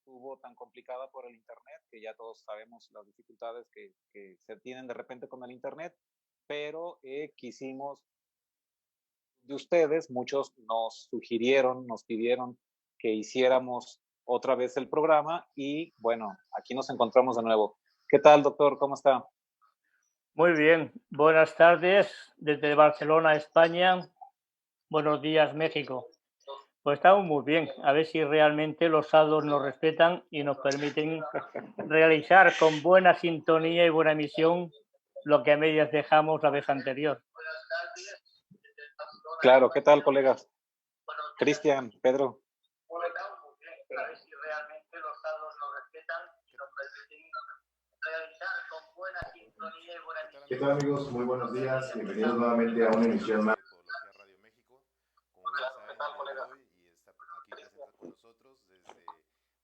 estuvo tan complicada por el Internet, que ya todos sabemos las dificultades que se tienen de repente con el Internet, pero quisimos de ustedes, muchos nos sugirieron, nos pidieron que hiciéramos otra vez el programa y bueno, aquí nos encontramos de nuevo. ¿Qué tal, doctor? ¿Cómo está? Muy bien, buenas tardes desde Barcelona, España. Buenos días, México. Pues estamos muy bien, a ver si realmente los sábados nos respetan y nos permiten realizar con buena sintonía y buena emisión lo que a medias dejamos la vez anterior. Claro, ¿qué tal, colegas? Cristian, Pedro. ¿Qué tal, amigos? Muy buenos días. Bienvenidos nuevamente a una emisión más.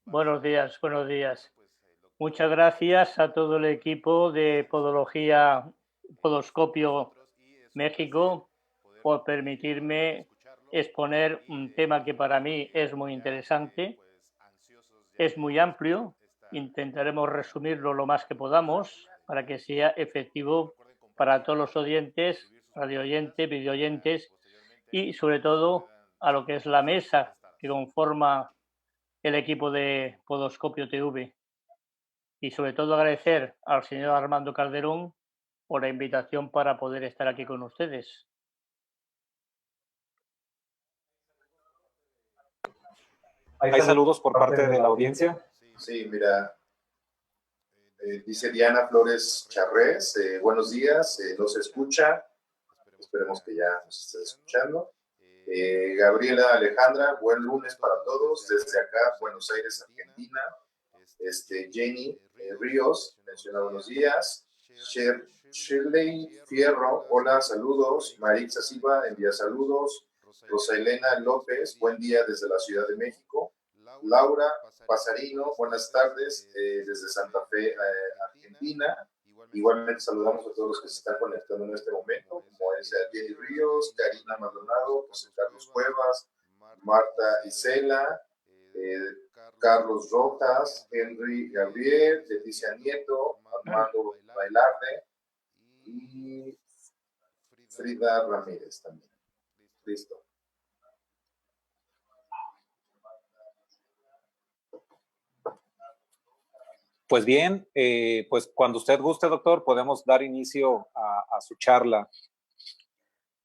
Buenos días, buenos días. Muchas gracias a todo el equipo de Podología Podoscopio México por permitirme exponer un tema que para mí es muy interesante, es muy amplio, intentaremos resumirlo lo más que podamos para que sea efectivo para todos los oyentes, radioyentes, videoyentes y sobre todo a lo que es la mesa que conforma el equipo de Podoscopio TV. Y sobre todo agradecer al señor Armando Calderón por la invitación para poder estar aquí con ustedes. ¿Hay saludos por parte de la audiencia? Sí, mira, dice Diana Flores Charrés, buenos días, nos escucha, esperemos que ya nos esté escuchando. Gabriela Alejandra, buen lunes para todos, desde acá, Buenos Aires, Argentina. Jenny Ríos, menciona buenos días. Shirley Fierro, hola, saludos. Marixa Silva, envía saludos. Rosa Elena López, buen día desde la Ciudad de México. Laura Pasarino, buenas tardes desde Santa Fe, Argentina. Igualmente saludamos a todos los que se están conectando en este momento, como es Jenny Ríos, Karina Maldonado, José Carlos Cuevas, Marta Isela, Carlos Rojas, Henry Gabriel, Leticia Nieto, Armando Bailarde y Frida Ramírez también. Listo. Pues bien, pues cuando usted guste, doctor, podemos dar inicio a su charla.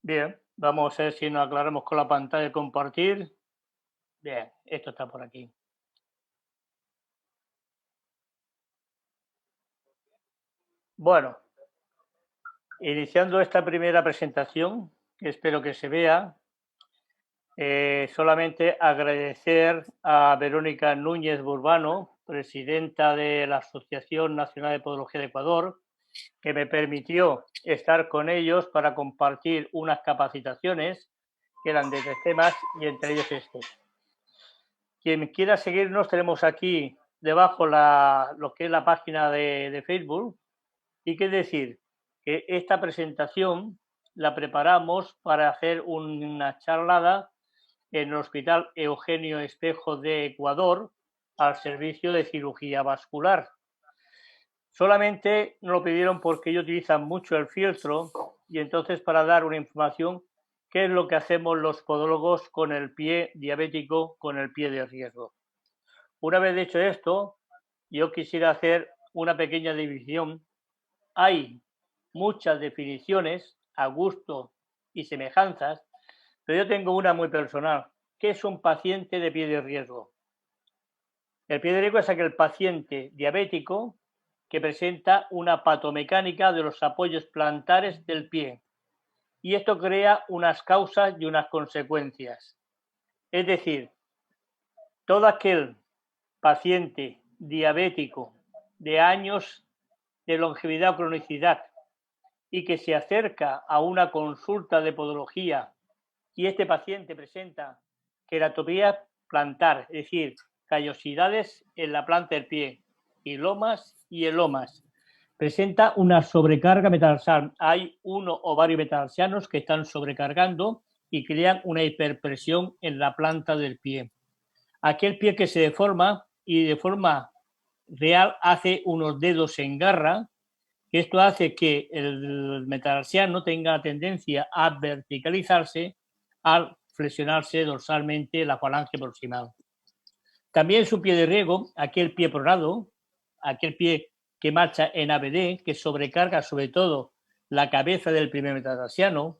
Bien, vamos a ver si nos aclaramos con la pantalla de compartir. Bien, esto está por aquí. Bueno, iniciando esta primera presentación, espero que se vea, solamente agradecer a Verónica Núñez Burbano, presidenta de la Asociación Nacional de Podología de Ecuador, que me permitió estar con ellos para compartir unas capacitaciones que eran de 3 temas y entre ellos este. Quien quiera seguirnos, tenemos aquí debajo lo que es la página de Facebook. Y qué decir, que esta presentación la preparamos para hacer una charlada en el Hospital Eugenio Espejo de Ecuador al servicio de cirugía vascular. Solamente nos lo pidieron porque ellos utilizan mucho el fieltro y entonces para dar una información qué es lo que hacemos los podólogos con el pie diabético, con el pie de riesgo. Una vez dicho esto, yo quisiera hacer una pequeña división. Hay muchas definiciones a gusto y semejanzas, pero yo tengo una muy personal. ¿Qué es un paciente de pie de riesgo? El pie de riesgo es aquel paciente diabético que presenta una patomecánica de los apoyos plantares del pie y esto crea unas causas y unas consecuencias. Es decir, todo aquel paciente diabético de años de longevidad o cronicidad y que se acerca a una consulta de podología y este paciente presenta queratopía plantar, es decir, callosidades en la planta del pie, hilomas y elomas. Presenta una sobrecarga metatarsal. Hay uno o varios metatarsianos que están sobrecargando y crean una hiperpresión en la planta del pie. Aquel pie que se deforma y de forma real hace unos dedos en garra, que esto hace que el metatarsiano tenga la tendencia a verticalizarse al flexionarse dorsalmente la falange proximal. También su pie de riego, aquel pie pronado, aquel pie que marcha en ABD, que sobrecarga sobre todo la cabeza del primer metatarsiano,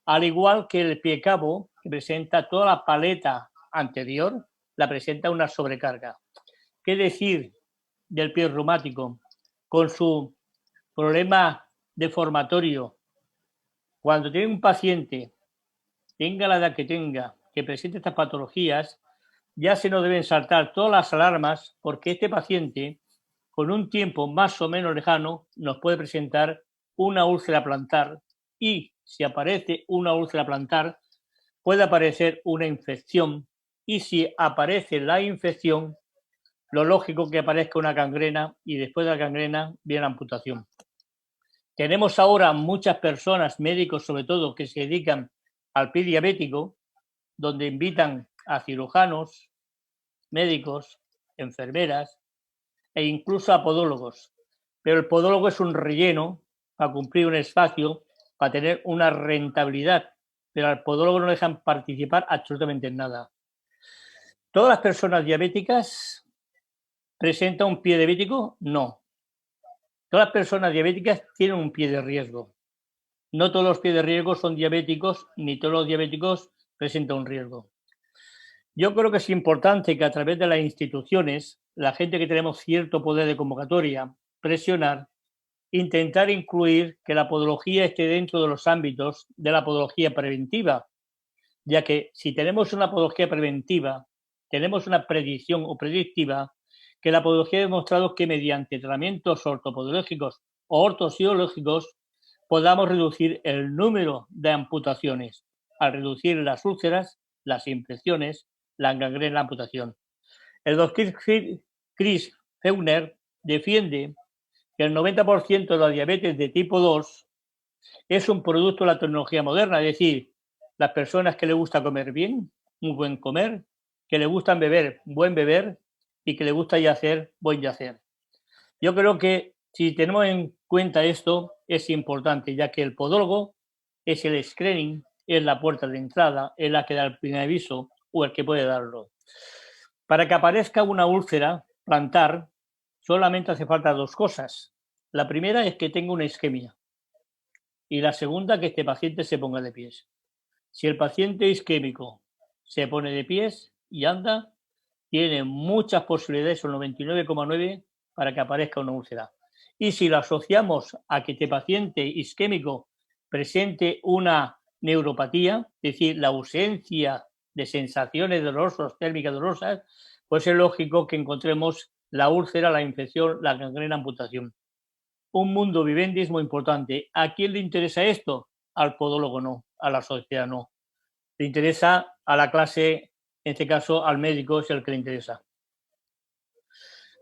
al igual que el pie cabo, que presenta toda la paleta anterior, la presenta una sobrecarga. ¿Qué decir del pie reumático? Con su problema deformatorio, cuando tiene un paciente, tenga la edad que tenga, que presente estas patologías, ya se nos deben saltar todas las alarmas, porque este paciente, con un tiempo más o menos lejano, nos puede presentar una úlcera plantar y si aparece una úlcera plantar, puede aparecer una infección y si aparece la infección, lo lógico es que aparezca una gangrena y después de la gangrena viene la amputación. Tenemos ahora muchas personas, médicos sobre todo, que se dedican al pie diabético, donde invitan a cirujanos, médicos, enfermeras e incluso a podólogos. Pero el podólogo es un relleno para cumplir un espacio, para tener una rentabilidad, pero al podólogo no le dejan participar absolutamente en nada. ¿Todas las personas diabéticas presentan un pie diabético? No. Todas las personas diabéticas tienen un pie de riesgo. No todos los pies de riesgo son diabéticos, ni todos los diabéticos presentan un riesgo. Yo creo que es importante que a través de las instituciones, la gente que tenemos cierto poder de convocatoria, presionar, intentar incluir que la podología esté dentro de los ámbitos de la podología preventiva, ya que si tenemos una podología preventiva, tenemos una predicción o predictiva, que la podología ha demostrado que mediante tratamientos ortopodológicos o ortosiológicos podamos reducir el número de amputaciones, al reducir las úlceras, las infecciones, la gangrena, la amputación. El doctor Chris Feuner defiende que el 90% de la diabetes de tipo 2 es un producto de la tecnología moderna, es decir, las personas que les gusta comer bien, un buen comer, que les gustan beber, buen beber y que les gusta yacer, buen yacer. Yo creo que si tenemos en cuenta esto es importante, ya que el podólogo es el screening, es la puerta de entrada, es la que da el primer aviso o el que puede darlo. Para que aparezca una úlcera plantar, solamente hace falta dos cosas. La primera es que tenga una isquemia y la segunda que este paciente se ponga de pies. Si el paciente isquémico se pone de pies y anda, tiene muchas posibilidades, un 99,9, para que aparezca una úlcera. Y si lo asociamos a que este paciente isquémico presente una neuropatía, es decir, la ausencia de sensaciones dolorosas, térmicas dolorosas, pues es lógico que encontremos la úlcera, la infección, la gangrena, amputación. Un mundo vivendi es muy importante. ¿A quién le interesa esto? Al podólogo no, a la sociedad no. Le interesa a la clase, en este caso al médico es el que le interesa.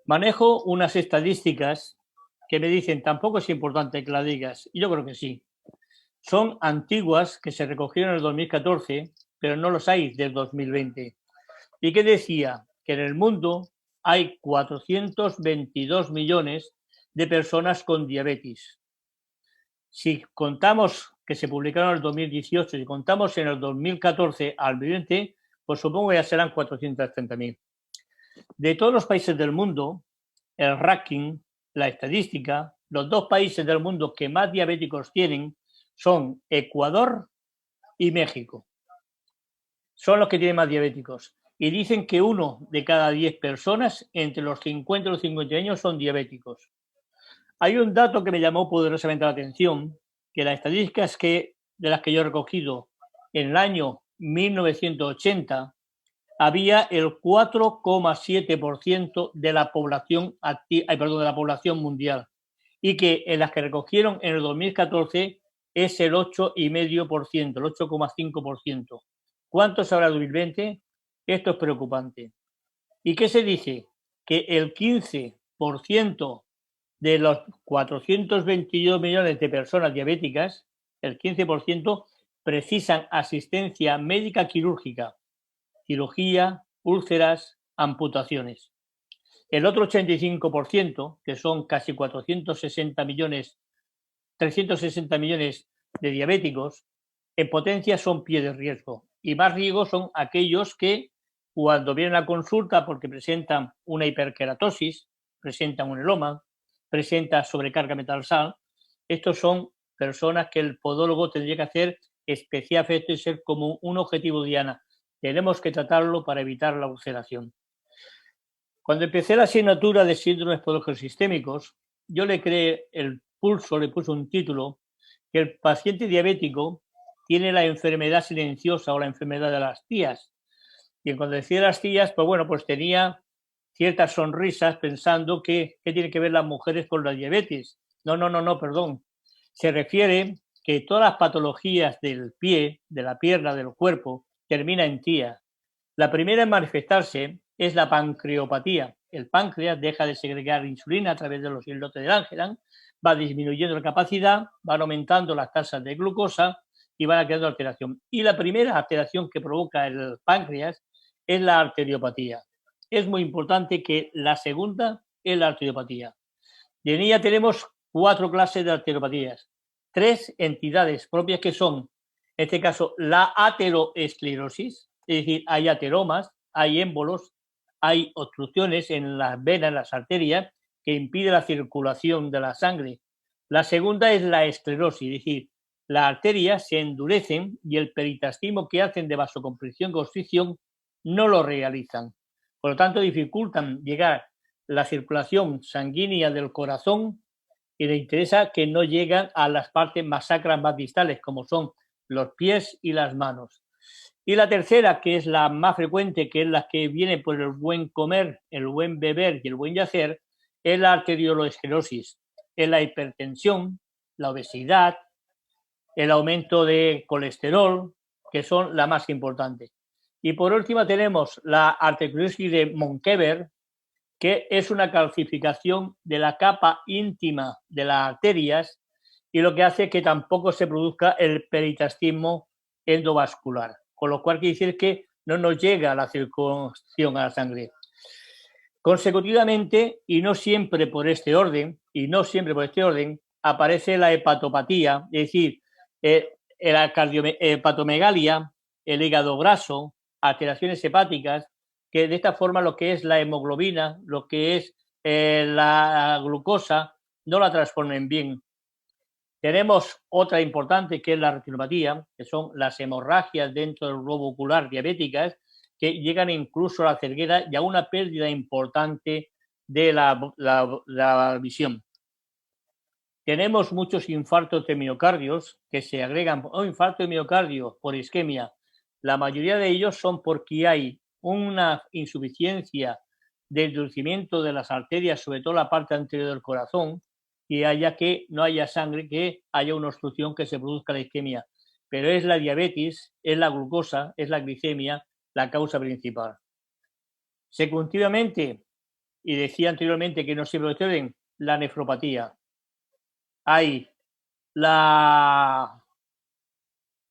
Manejo unas estadísticas que me dicen, tampoco es importante que las digas, y yo creo que sí. Son antiguas, que se recogieron en el 2014, pero no los hay del 2020. ¿Y qué decía? Que en el mundo hay 422 millones de personas con diabetes. Si contamos que se publicaron en el 2018 y contamos en el 2014 al 2020, pues supongo que ya serán 430.000. De todos los países del mundo, el ranking, la estadística, los dos países del mundo que más diabéticos tienen son Ecuador y México. Son los que tienen más diabéticos. Y dicen que 1 de cada 10 personas entre los 50 y los 50 años son diabéticos. Hay un dato que me llamó poderosamente la atención, que las estadísticas de las que yo he recogido en el año 1980, había el 4,7% de la población de la población mundial y que en las que recogieron en el 2014 es el 8,5%, el 8,5%. ¿Cuántos habrá en 2020? Esto es preocupante. ¿Y qué se dice? Que el 15% de los 422 millones de personas diabéticas, el 15% precisan asistencia médica quirúrgica, cirugía, úlceras, amputaciones. El otro 85%, que son casi 360 millones de diabéticos, en potencia son pie de riesgo. Y más riesgo son aquellos que cuando vienen a consulta porque presentan una hiperkeratosis, presentan un heloma, presentan sobrecarga metal-sal, estos son personas que el podólogo tendría que hacer especial efecto y ser como un objetivo diana. Tenemos que tratarlo para evitar la ulceración. Cuando empecé la asignatura de síndromes podológicos sistémicos, yo le creé el pulso, le puse un título, que el paciente diabético tiene la enfermedad silenciosa o la enfermedad de las tías. Y cuando decía las tías, pues bueno, pues tenía ciertas sonrisas pensando que ¿qué tiene que ver las mujeres con la diabetes? No, perdón. Se refiere que todas las patologías del pie, de la pierna, del cuerpo, termina en tía. La primera en manifestarse es la pancreopatía. El páncreas deja de segregar insulina a través de los islotes de Langerhans, va disminuyendo la capacidad, van aumentando las tasas de glucosa y van creando alteración. Y la primera alteración que provoca el páncreas es la arteriopatía. Es muy importante que la segunda es la arteriopatía. Y en ella tenemos 4 clases de arteriopatías, 3 entidades propias que son, en este caso, la ateroesclerosis, es decir, hay ateromas, hay émbolos, hay obstrucciones en las venas, en las arterias, que impiden la circulación de la sangre. La segunda es la esclerosis, es decir, las arterias se endurecen y el peritastismo que hacen de vasoconstricción y constricción no lo realizan. Por lo tanto, dificultan llegar la circulación sanguínea del corazón y le interesa que no llegan a las partes más sacras, más distales, como son los pies y las manos. Y la tercera, que es la más frecuente, que es la que viene por el buen comer, el buen beber y el buen yacer, es la arteriolosclerosis, es la hipertensión, la obesidad, el aumento de colesterol, que son la más importante. Y por último tenemos la arteriosclerosis de Monkever, que es una calcificación de la capa íntima de las arterias y lo que hace que tampoco se produzca el peritastismo endovascular, con lo cual quiere decir que no nos llega la circulación a la sangre. Consecutivamente, y no siempre por este orden, aparece la hepatopatía, es decir, la hepatomegalia, el hígado graso, alteraciones hepáticas, que de esta forma lo que es la hemoglobina, lo que es la glucosa, no la transformen bien. Tenemos otra importante que es la retinopatía, que son las hemorragias dentro del globo ocular diabéticas, que llegan incluso a la ceguera y a una pérdida importante de la visión. Tenemos muchos infartos de miocardios que se agregan, infarto de miocardio por isquemia. La mayoría de ellos son porque hay una insuficiencia de endurecimiento de las arterias, sobre todo la parte anterior del corazón, y haya que no haya sangre, que haya una obstrucción, que se produzca la isquemia. Pero es la diabetes, es la glucosa, es la glicemia la causa principal. Secundariamente, y decía anteriormente que no siempre lo la nefropatía. Hay las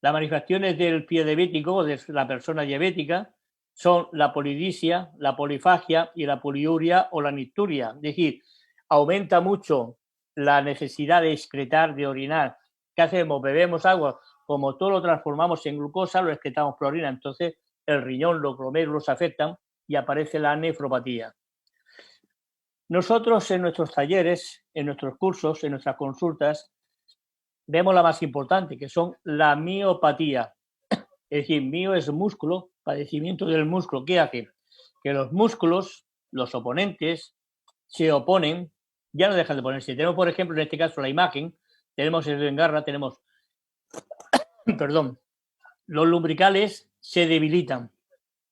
manifestaciones del pie diabético, de la persona diabética, son la polidipsia, la polifagia y la poliuria o la nicturia. Es decir, aumenta mucho la necesidad de excretar, de orinar. ¿Qué hacemos? Bebemos agua, como todo lo transformamos en glucosa, lo excretamos por orina. Entonces, el riñón, los glomérulos afectan y aparece la nefropatía. Nosotros en nuestros talleres, en nuestros cursos, en nuestras consultas, vemos la más importante, que son la miopatía. Es decir, mio es músculo, padecimiento del músculo. ¿Qué hace? Que los músculos, los oponentes, se oponen, ya no dejan de ponerse. Tenemos, por ejemplo, en este caso la imagen, tenemos el engarra, tenemos, los lumbricales se debilitan.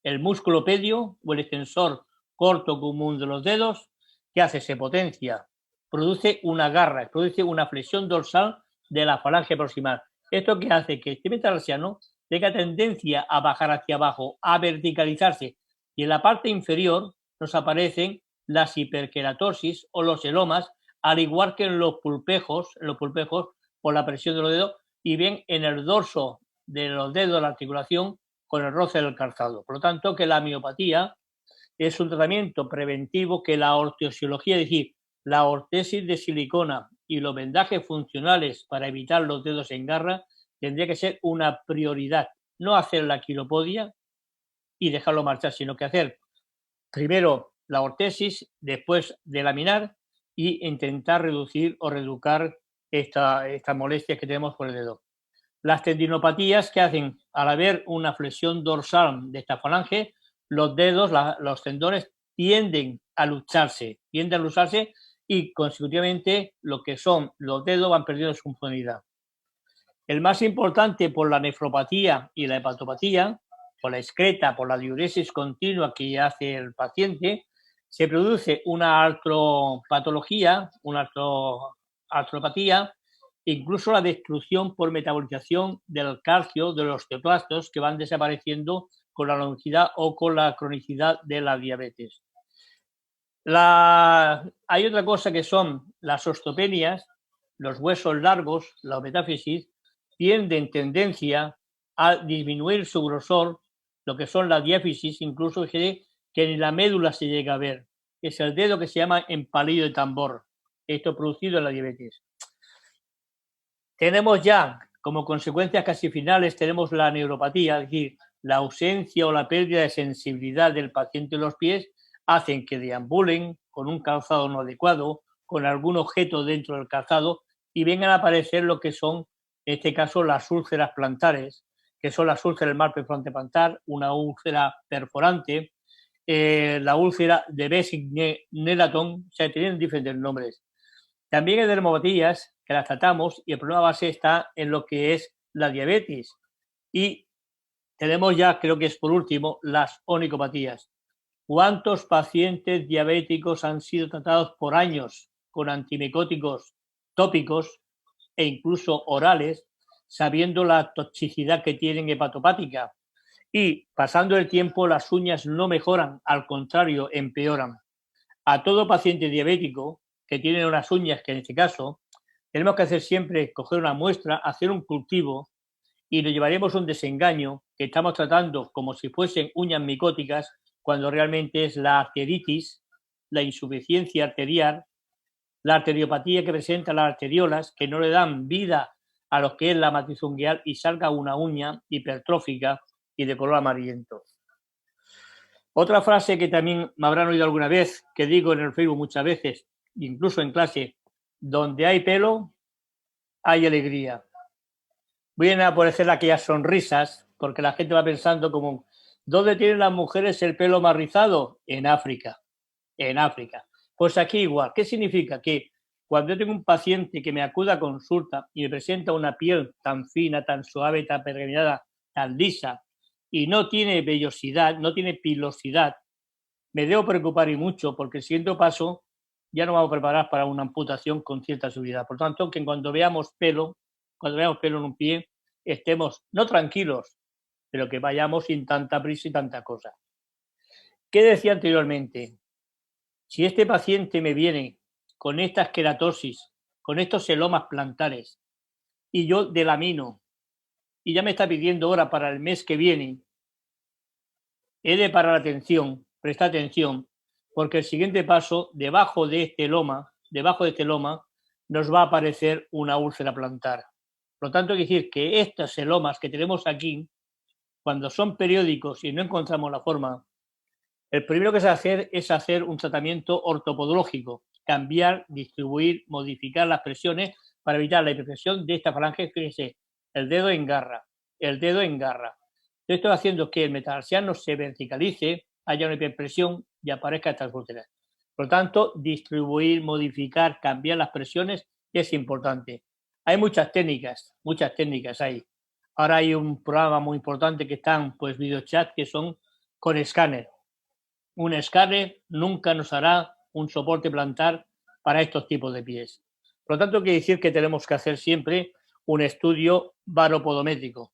El músculo pedio o el extensor corto común de los dedos, ¿qué hace? Se potencia, produce una garra, produce una flexión dorsal de la falange proximal. ¿Esto qué hace? Que este metatarsiano tenga tendencia a bajar hacia abajo, a verticalizarse, y en la parte inferior nos aparecen las hiperkeratosis o los elomas, al igual que en los pulpejos por la presión de los dedos, y bien en el dorso de los dedos de la articulación con el roce del calzado. Por lo tanto, que la miopatía es un tratamiento preventivo que la ortosiología, es decir, la ortesis de silicona y los vendajes funcionales para evitar los dedos en garra, tendría que ser una prioridad. No hacer la quiropodia y dejarlo marchar, sino que hacer primero la ortesis, después de laminar y intentar reducir o reeducar estas molestias que tenemos por el dedo. Las tendinopatías que hacen, al haber una flexión dorsal de esta falange, los dedos, los tendones tienden a lucharse y consecutivamente lo que son los dedos van perdiendo su funcionalidad. El más importante por la nefropatía y la hepatopatía, por la excreta, por la diuresis continua que hace el paciente, se produce una artropatología, una artropatía, incluso la destrucción por metabolización del calcio de los osteoclastos que van desapareciendo con la longevidad o con la cronicidad de la diabetes. Hay otra cosa que son las osteopenias, los huesos largos, la metáfisis, tienden tendencia a disminuir su grosor, lo que son la diáfisis, incluso que en la médula se llega a ver. Es el dedo que se llama empalillo de tambor, esto producido en la diabetes. Tenemos ya, como consecuencias casi finales, tenemos la neuropatía, es decir, la ausencia o la pérdida de sensibilidad del paciente en los pies hacen que deambulen con un calzado no adecuado, con algún objeto dentro del calzado y vengan a aparecer lo que son, en este caso, las úlceras plantares, que son las úlceras del marco frontoplantar, una úlcera perforante, la úlcera de Bessing-Nelaton, o sea, tienen diferentes nombres. También hay dermopatías que las tratamos y el problema base está en lo que es la diabetes. Y tenemos ya, creo que es por último, las onicopatías. ¿Cuántos pacientes diabéticos han sido tratados por años con antimicóticos tópicos e incluso orales, sabiendo la toxicidad que tienen hepatopática? Y pasando el tiempo, las uñas no mejoran, al contrario, empeoran. A todo paciente diabético que tiene unas uñas, que en este caso, tenemos que hacer siempre, coger una muestra, hacer un cultivo y nos llevaremos un desengaño que estamos tratando como si fuesen uñas micóticas, cuando realmente es la arteritis, la insuficiencia arterial, la arteriopatía que presenta las arteriolas, que no le dan vida a lo que es la matriz ungueal y salga una uña hipertrófica y de color amarillento. Otra frase que también me habrán oído alguna vez, que digo en el Facebook muchas veces, incluso en clase: donde hay pelo, hay alegría. Vienen a aparecer aquellas sonrisas, porque la gente va pensando como, ¿dónde tienen las mujeres el pelo más rizado? En África. En África. Pues aquí igual. ¿Qué significa? Que cuando yo tengo un paciente que me acude a consulta y me presenta una piel tan fina, tan suave, tan pergeminada, tan lisa, y no tiene vellosidad, no tiene pilosidad, me debo preocupar y mucho, porque el siguiente paso ya no vamos a preparar para una amputación con cierta seguridad. Por tanto, que cuando veamos pelo en un pie, estemos no tranquilos, pero que vayamos sin tanta prisa y tanta cosa. ¿Qué decía anteriormente? Si este paciente me viene con esta esqueratosis, con estos celomas plantares, y yo delamino, y ya me está pidiendo hora para el mes que viene, he de parar atención, prestar atención, porque el siguiente paso, debajo de este loma, nos va a aparecer una úlcera plantar. Por lo tanto, hay que decir que estos celomas que tenemos aquí, cuando son periódicos y no encontramos la forma, el primero que se hacer es hacer un tratamiento ortopodológico, cambiar, distribuir, modificar las presiones para evitar la hiperpresión de esta falange. Fíjense, el dedo engarra. Esto va haciendo que el metatarsiano se verticalice, haya una hiperpresión y aparezca estas úlceras. Por lo tanto, distribuir, modificar, cambiar las presiones es importante. Hay muchas técnicas hay. Ahora hay un programa muy importante que están, pues, videochat, que son con escáner. Un escáner nunca nos hará un soporte plantar para estos tipos de pies. Por lo tanto, quiere decir que tenemos que hacer siempre un estudio baropodométrico.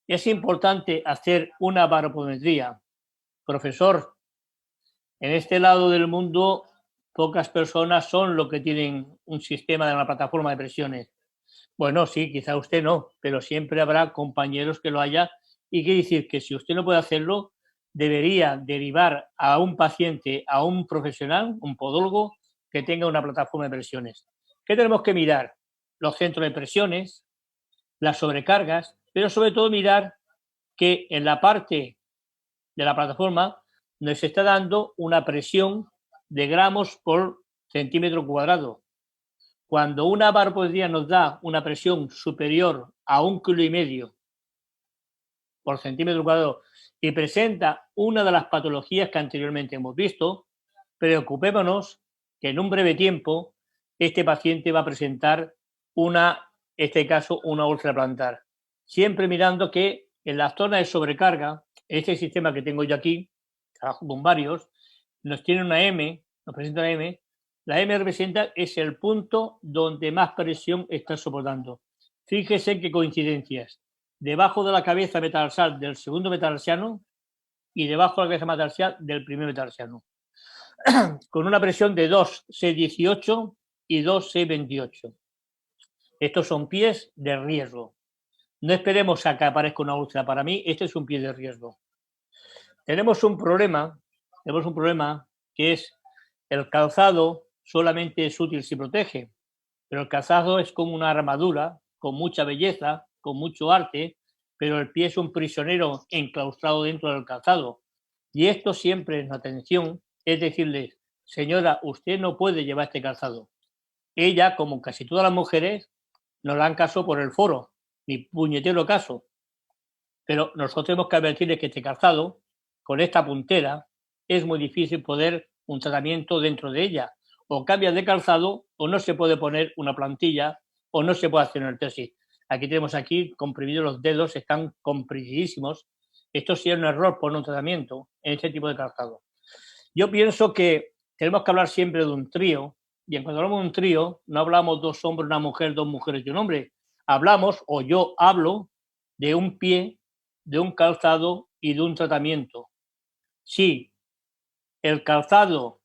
Es importante hacer una baropodometría. Profesor, en este lado del mundo pocas personas son los que tienen un sistema de una plataforma de presiones. Bueno, sí, quizá usted no, pero siempre habrá compañeros que lo haya, y quiere decir que si usted no puede hacerlo, debería derivar a un paciente, a un profesional, un podólogo, que tenga una plataforma de presiones. ¿Qué tenemos que mirar? Los centros de presiones, las sobrecargas, pero sobre todo mirar que en la parte de la plataforma nos está dando una presión de gramos por centímetro cuadrado. Cuando una barometría nos da una presión superior a 1,5 kg por centímetro cuadrado y presenta una de las patologías que anteriormente hemos visto, preocupémonos que en un breve tiempo este paciente va a presentar en este caso, una úlcera plantar. Siempre mirando que en la zona de sobrecarga, este sistema que tengo yo aquí, trabajo con varios, nos tiene una M, nos presenta una M. La M representa es el punto donde más presión está soportando. Fíjese qué coincidencias. Debajo de la cabeza metatarsal del segundo metatarsiano y debajo de la cabeza metatarsal del primer metatarsiano. Con una presión de 2C18 y 2C28. Estos son pies de riesgo. No esperemos a que aparezca una úlcera. Para mí, este es un pie de riesgo. Tenemos un problema que es el calzado solamente es útil si protege, pero el calzado es como una armadura con mucha belleza, con mucho arte, pero el pie es un prisionero enclaustrado dentro del calzado. Y esto siempre en atención es decirles, señora, usted no puede llevar este calzado. Ella, como casi todas las mujeres, nos dan caso por el foro, ni puñetero caso. Pero nosotros tenemos que advertirles que este calzado, con esta puntera, es muy difícil poder un tratamiento dentro de ella. O cambia de calzado o no se puede poner una plantilla o no se puede hacer una ortesis. Aquí tenemos comprimidos los dedos, están comprimidísimos. Esto sí es un error por un tratamiento en este tipo de calzado. Yo pienso que tenemos que hablar siempre de un trío, y cuando hablamos de un trío, no hablamos 2 hombres, una mujer, 2 mujeres y un hombre. Hablamos, o yo hablo, de un pie, de un calzado y de un tratamiento. Si el calzado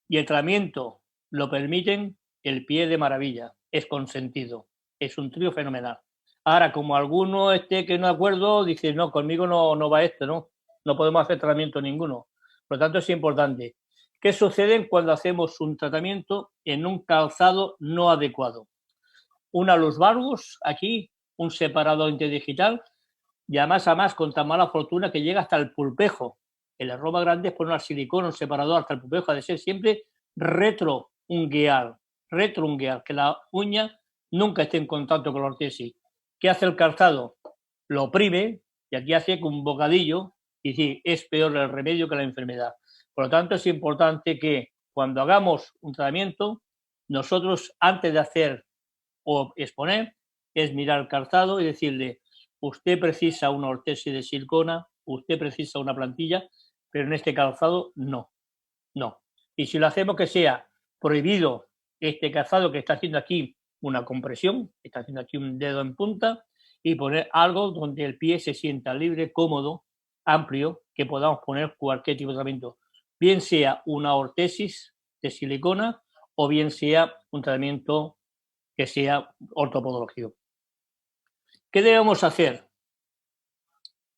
y el tratamiento lo permiten, el pie de maravilla, es consentido, es un trío fenomenal. Ahora, como alguno esté que no de acuerdo, dice, no, conmigo no va esto, no podemos hacer tratamiento ninguno. Por lo tanto, es importante. ¿Qué sucede cuando hacemos un tratamiento en un calzado no adecuado? Una luz valgus, aquí, un separador interdigital, y además con tan mala fortuna que llega hasta el pulpejo. El error más grande es poner al silicona un separador hasta el pulpejo, ha de ser siempre retroungueal, que la uña nunca esté en contacto con la ortesis. ¿Qué hace el calzado? Lo oprime y aquí hace un bocadillo y sí, es peor el remedio que la enfermedad. Por lo tanto, es importante que cuando hagamos un tratamiento, nosotros antes de hacer o exponer, es mirar el calzado y decirle, usted precisa una ortesis de silicona, usted precisa una plantilla, pero en este calzado no. Y si lo hacemos que sea prohibido este calzado que está haciendo aquí una compresión, está haciendo aquí un dedo en punta, y poner algo donde el pie se sienta libre, cómodo, amplio, que podamos poner cualquier tipo de tratamiento, bien sea una ortesis de silicona o bien sea un tratamiento que sea ortopodológico. ¿Qué debemos hacer?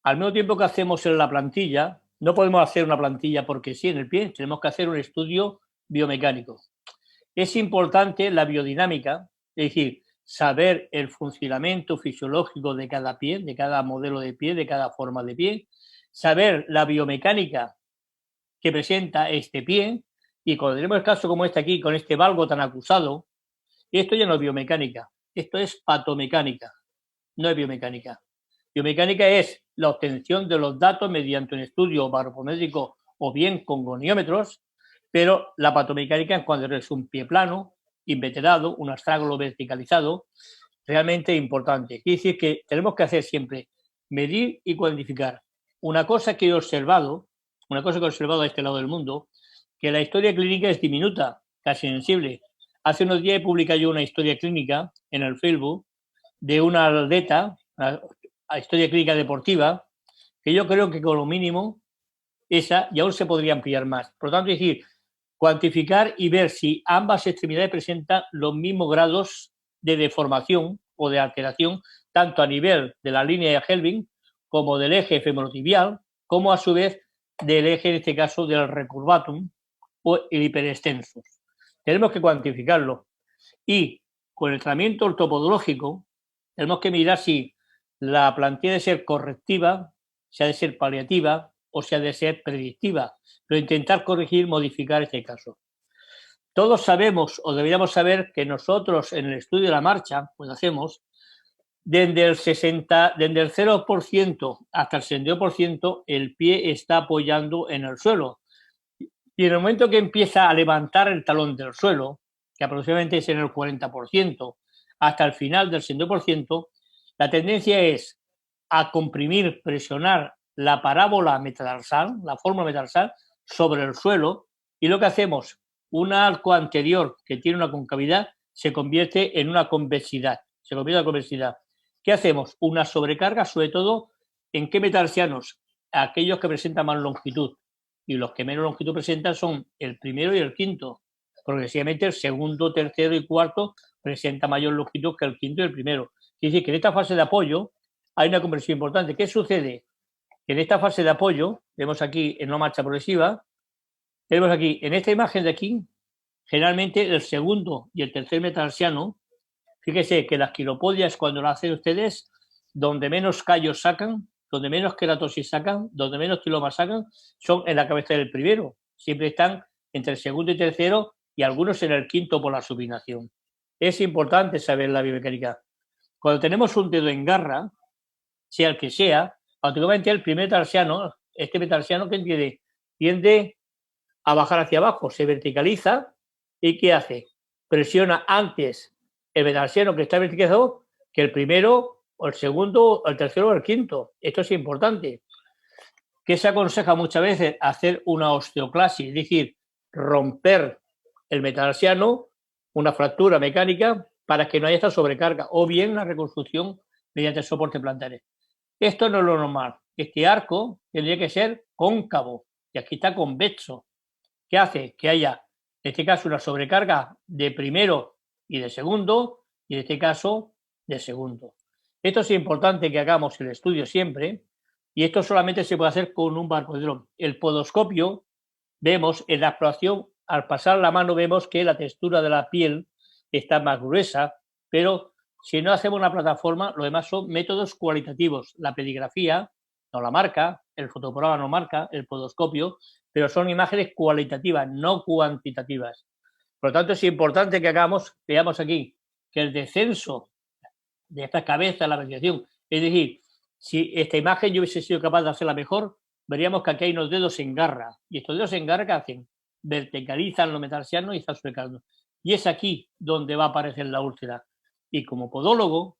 Al mismo tiempo que hacemos en la plantilla, no podemos hacer una plantilla porque sí en el pie, tenemos que hacer un estudio biomecánico. Es importante la biodinámica, es decir, saber el funcionamiento fisiológico de cada pie, de cada modelo de pie, de cada forma de pie, saber la biomecánica que presenta este pie, y cuando tenemos el caso como este aquí, con este valgo tan acusado, esto ya no es biomecánica, esto es patomecánica, no es biomecánica. Biomecánica es la obtención de los datos mediante un estudio barométrico o bien con goniómetros, pero la patomecánica es cuando es un pie plano, inveterado, un astrágalo verticalizado, realmente importante. Quiere decir que tenemos que hacer siempre medir y cuantificar. Una cosa que he observado a este lado del mundo, que la historia clínica es diminuta, casi insensible. Hace unos días he publicado yo una historia clínica en el Facebook de una atleta, a historia clínica deportiva, que yo creo que con lo mínimo esa y aún se podría ampliar más. Por lo tanto, es decir, cuantificar y ver si ambas extremidades presentan los mismos grados de deformación o de alteración, tanto a nivel de la línea de Helbing como del eje femorotibial, como a su vez del eje, en este caso, del recurvatum o el hiperextensus. Tenemos que cuantificarlo. Y con el tratamiento ortopodológico tenemos que mirar si la plantilla ha de ser correctiva, si ha de ser paliativa o si ha de ser predictiva, pero intentar corregir, modificar este caso. Todos sabemos o deberíamos saber que nosotros en el estudio de la marcha, pues hacemos desde el 0% hasta el 62% el pie está apoyando en el suelo. Y en el momento que empieza a levantar el talón del suelo, que aproximadamente es en el 40%, hasta el final del 62%, la tendencia es a comprimir, presionar la parábola metatarsal, la fórmula metatarsal, sobre el suelo, y lo que hacemos, un arco anterior que tiene una concavidad se convierte en una convexidad. ¿Qué hacemos? Una sobrecarga, sobre todo, ¿en qué metatarsianos? Aquellos que presentan más longitud. Y los que menos longitud presentan son el primero y el quinto. Progresivamente el segundo, tercero y cuarto presenta mayor longitud que el quinto y el primero. Quiere decir que en esta fase de apoyo hay una conversión importante. ¿Qué sucede? Que en esta fase de apoyo, vemos aquí en una marcha progresiva, tenemos aquí, en esta imagen de aquí, generalmente el segundo y el tercer metatarsiano, fíjese que las quilopodias, cuando lo hacen ustedes, donde menos callos sacan, donde menos queratosis sacan, donde menos tilomas sacan, son en la cabeza del primero. Siempre están entre el segundo y tercero y algunos en el quinto por la supinación. Es importante saber la biomecánica. Cuando tenemos un dedo en garra, sea el que sea, automáticamente el primer metatarsiano, este metatarsiano que tiende a bajar hacia abajo, se verticaliza y ¿qué hace? Presiona antes el metatarsiano que está verticalizado que el primero o el segundo o el tercero o el quinto. Esto es importante. ¿Qué se aconseja muchas veces? Hacer una osteoclasis, es decir, romper el metatarsiano, una fractura mecánica para que no haya esta sobrecarga, o bien la reconstrucción mediante soporte plantares. Esto no es lo normal. Este arco tendría que ser cóncavo y aquí está convexo. ¿Qué hace? Que haya, en este caso, una sobrecarga de primero y de segundo, y en este caso, de segundo. Esto es importante que hagamos el estudio siempre, y esto solamente se puede hacer con un barcodrón. El podoscopio, vemos en la exploración, al pasar la mano, vemos que la textura de la piel está más gruesa, pero si no hacemos una plataforma, lo demás son métodos cualitativos. La pedigrafía no la marca, el fotoprograma no marca, el podoscopio, pero son imágenes cualitativas, no cuantitativas. Por lo tanto, es importante que veamos aquí, que el descenso de esta cabeza, la radiación, es decir, si esta imagen yo hubiese sido capaz de hacerla mejor, veríamos que aquí hay unos dedos en garra, y estos dedos en garra, ¿qué hacen? Verticalizan los metatarsianos y están sobrecargando. Y es aquí donde va a aparecer la úlcera. Y como podólogo,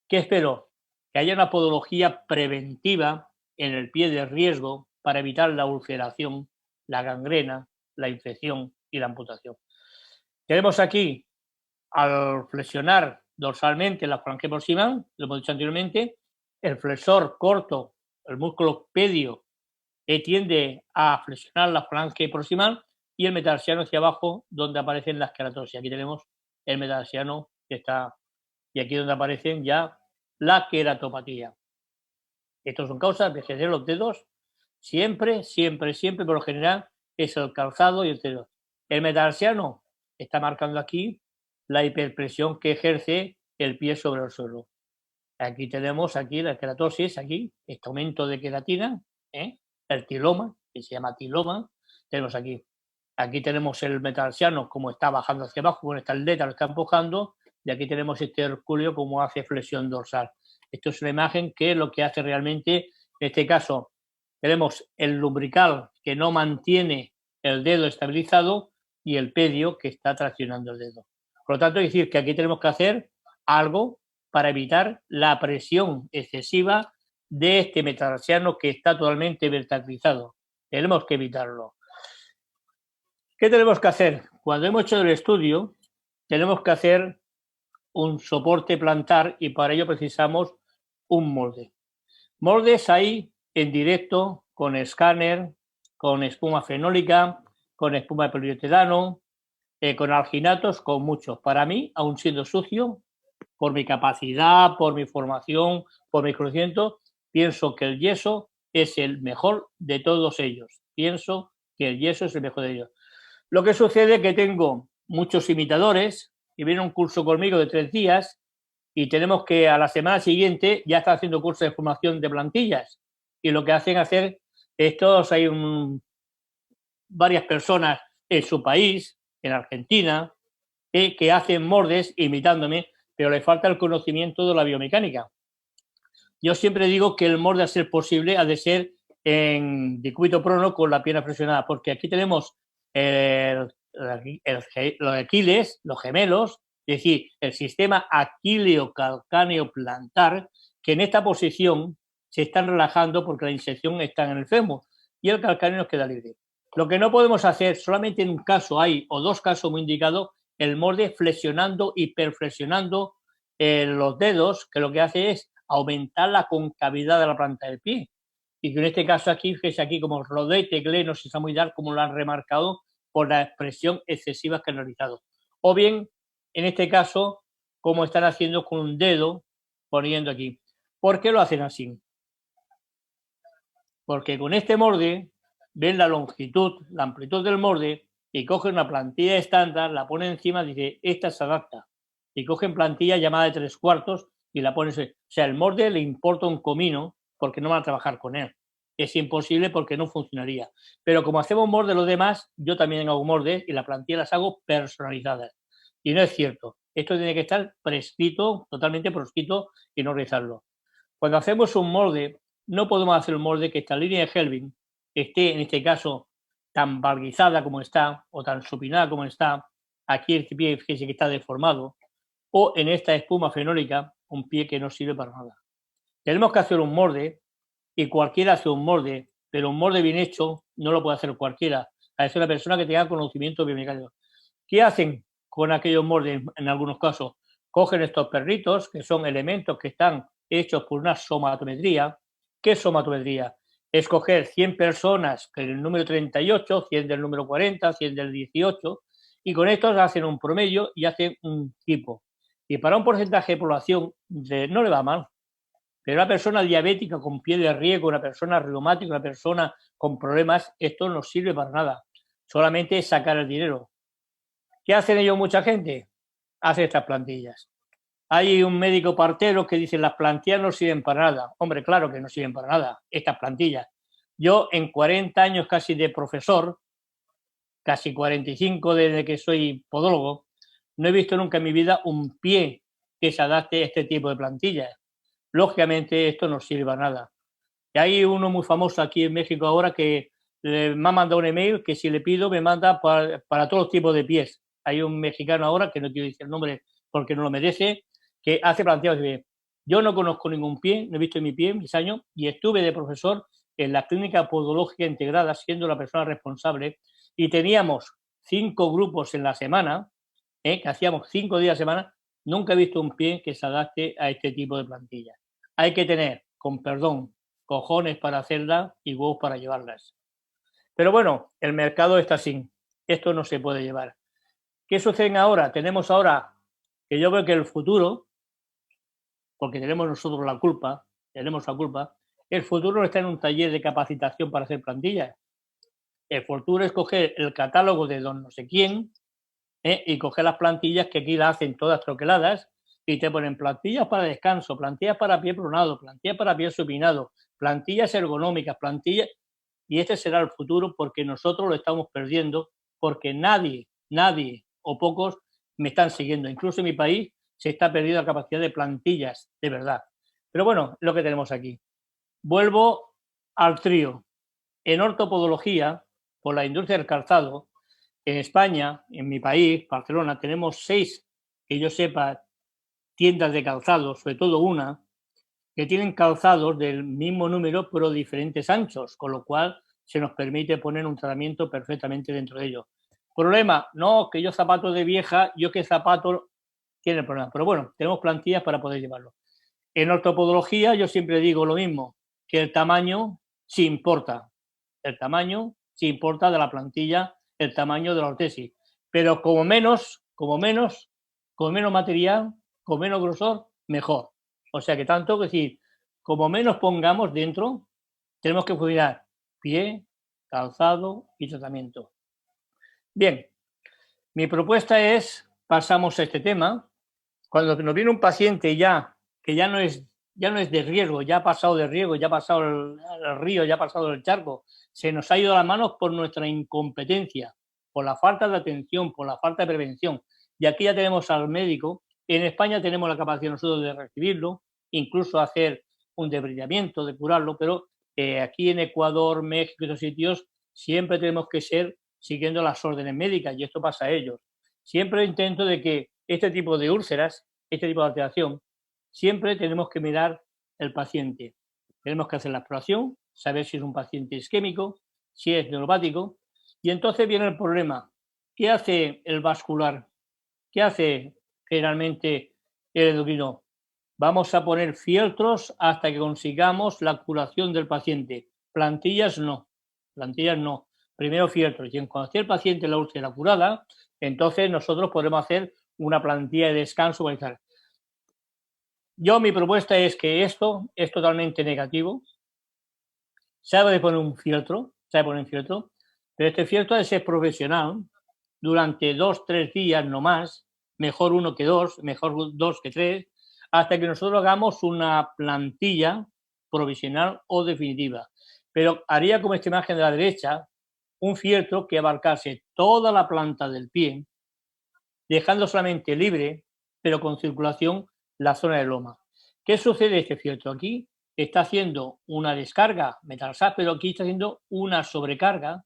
¿qué espero? Que haya una podología preventiva en el pie de riesgo para evitar la ulceración, la gangrena, la infección y la amputación. Tenemos aquí, al flexionar dorsalmente la falange proximal, lo hemos dicho anteriormente, el flexor corto, el músculo pedio, tiende a flexionar la falange proximal y el metatarsiano hacia abajo, donde aparecen las queratosis. Aquí tenemos el metatarsiano que está, y aquí donde aparecen ya la queratopatía. Estos son causas de envejecer los dedos. Siempre, por lo general, es el calzado y el dedo. El metatarsiano está marcando aquí la hiperpresión que ejerce el pie sobre el suelo. Aquí tenemos la queratosis, aquí, este aumento de queratina, el tiloma, que se llama tiloma, tenemos aquí. Aquí tenemos el metatarsiano como está bajando hacia abajo, con esta atleta lo está empujando, y aquí tenemos este hercúleo como hace flexión dorsal. Esto es una imagen que lo que hace realmente, en este caso, tenemos el lumbrical que no mantiene el dedo estabilizado y el pedio que está traccionando el dedo. Por lo tanto, es decir que aquí tenemos que hacer algo para evitar la presión excesiva de este metatarsiano que está totalmente verticalizado. Tenemos que evitarlo. ¿Qué tenemos que hacer? Cuando hemos hecho el estudio, tenemos que hacer un soporte plantar y para ello precisamos un molde. Moldes hay en directo con escáner, con espuma fenólica, con espuma de poliuretano, con alginatos, con muchos. Para mí, aun siendo sucio, por mi capacidad, por mi formación, por mi conocimiento, pienso que el yeso es el mejor de todos ellos. Pienso que el yeso es el mejor de ellos. Lo que sucede es que tengo muchos imitadores y viene un curso conmigo de 3 días y tenemos que a la semana siguiente ya estar haciendo cursos de formación de plantillas. Y lo que hacen hacer estos, hay varias personas en su país, en Argentina, que hacen moldes imitándome, pero le falta el conocimiento de la biomecánica. Yo siempre digo que el molde, a ser posible, ha de ser en decúbito prono con la pierna flexionada, porque aquí tenemos los aquiles, los gemelos, es decir, el sistema aquileo-calcáneo plantar, que en esta posición se están relajando porque la inserción está en el fémur y el calcáneo nos queda libre. Lo que no podemos hacer, solamente en un caso hay, o 2 casos muy indicados, el molde flexionando, hiperflexionando los dedos, que lo que hace es aumentar la concavidad de la planta del pie. Y que en este caso aquí, fíjese aquí como rodete, gleno, si está muy dar, como lo han remarcado por la expresión excesiva que han realizado. O bien, en este caso, como están haciendo con un dedo, poniendo aquí. ¿Por qué lo hacen así? Porque con este molde ven la longitud, la amplitud del molde y cogen una plantilla estándar, la ponen encima y dice, esta se adapta. Y cogen plantilla llamada de 3/4 y la ponen. O sea, el molde le importa un comino porque no van a trabajar con él. Es imposible porque no funcionaría. Pero como hacemos molde los demás, yo también hago moldes y la plantilla las hago personalizadas. Y no es cierto. Esto tiene que estar prescrito, totalmente proscrito y no realizarlo. Cuando hacemos un molde, no podemos hacer un molde que esta línea de Helbing esté, en este caso, tan valguizada como está o tan supinada como está. Aquí el pie, fíjese que está deformado. O en esta espuma fenólica, un pie que no sirve para nada. Tenemos que hacer un molde y cualquiera hace un molde, pero un molde bien hecho no lo puede hacer cualquiera. Hay que ser una persona que tenga conocimiento biomecánico. ¿Qué hacen con aquellos moldes en algunos casos? Cogen estos perritos, que son elementos que están hechos por una somatometría. ¿Qué es somatometría? Es coger 100 personas del número 38, 100 del número 40, 100 del 18, y con estos hacen un promedio y hacen un tipo. Y para un porcentaje de población no le va mal. Pero una persona diabética con pie de riesgo, una persona reumática, una persona con problemas, esto no sirve para nada. Solamente es sacar el dinero. ¿Qué hacen ellos mucha gente? Hace estas plantillas. Hay un médico partero que dice las plantillas no sirven para nada. Hombre, claro que no sirven para nada, estas plantillas. Yo en 40 años casi de profesor, casi 45 desde que soy podólogo, no he visto nunca en mi vida un pie que se adapte a este tipo de plantillas. Lógicamente esto no sirve a nada. Y hay uno muy famoso aquí en México ahora que me ha mandado un email que si le pido me manda para todos los tipos de pies. Hay un mexicano ahora, que no quiero decir el nombre porque no lo merece, que hace planteados de pie. Yo no conozco ningún pie, no he visto en mi pie en mis años, y estuve de profesor en la clínica podológica integrada, siendo la persona responsable, y teníamos 5 grupos en la semana, que hacíamos 5 días a la semana. Nunca he visto un pie que se adapte a este tipo de plantillas. Hay que tener, con perdón, cojones para hacerlas y huevos para llevarlas. Pero bueno, el mercado está así. Esto no se puede llevar. ¿Qué sucede ahora? Tenemos ahora que yo veo que el futuro, porque tenemos nosotros la culpa, el futuro está en un taller de capacitación para hacer plantillas. El futuro es coger el catálogo de don no sé quién, y coger las plantillas que aquí las hacen todas troqueladas y te ponen plantillas para descanso, plantillas para pie pronado, plantillas para pie supinado, plantillas ergonómicas, plantillas... Y este será el futuro porque nosotros lo estamos perdiendo, porque nadie o pocos me están siguiendo. Incluso en mi país se está perdiendo la capacidad de plantillas, de verdad. Pero bueno, lo que tenemos aquí. Vuelvo al trío. En ortopodología, por la industria del calzado, en España, en mi país, Barcelona, tenemos 6, que yo sepa, tiendas de calzados, sobre todo una, que tienen calzados del mismo número pero diferentes anchos, con lo cual se nos permite poner un tratamiento perfectamente dentro de ellos. Problema, no, que yo zapato de vieja, yo que zapato tiene el problema. Pero bueno, tenemos plantillas para poder llevarlo. En ortopodología yo siempre digo lo mismo, que el tamaño sí importa. El tamaño sí importa de la plantilla, el tamaño de la ortesis. Pero como menos material, con menos grosor, mejor. O sea que tanto que si como menos pongamos dentro, Tenemos que fumigar pie, calzado y tratamiento. Bien, mi propuesta es, pasamos a este tema, cuando nos viene un paciente ya que ya no es de riesgo, ya ha pasado de riesgo, ya ha pasado el río, ya ha pasado el charco, se nos ha ido las manos por nuestra incompetencia, por la falta de atención, por la falta de prevención. Y aquí ya tenemos al médico. En España tenemos la capacidad nosotros de recibirlo, incluso hacer un debridamiento, de curarlo, pero aquí en Ecuador, México y otros sitios siempre tenemos que ser siguiendo las órdenes médicas, y esto pasa a ellos. Siempre intento de que este tipo de úlceras, este tipo de alteración, siempre tenemos que mirar el paciente. Tenemos que hacer la exploración, saber si es un paciente isquémico, si es neuropático, y entonces viene el problema. ¿Qué hace el vascular? ¿Qué hace generalmente el endocrino? Vamos a poner fieltros hasta que consigamos la curación del paciente. Plantillas no. Primero fieltros. Y cuando esté el paciente la úlcera curada, entonces nosotros podremos hacer una plantilla de descanso. Mi propuesta es que esto es totalmente negativo. Sabe poner un fieltro, pero este fieltro ha de ser profesional durante 2-3 días no más, mejor 1 que 2, mejor 2 que 3, hasta que nosotros hagamos una plantilla provisional o definitiva. Pero haría como esta imagen de la derecha, un fieltro que abarcase toda la planta del pie, dejando solamente libre, pero con circulación, la zona de loma. ¿Qué sucede este fieltro? Aquí está haciendo una descarga metalsat, pero aquí está haciendo una sobrecarga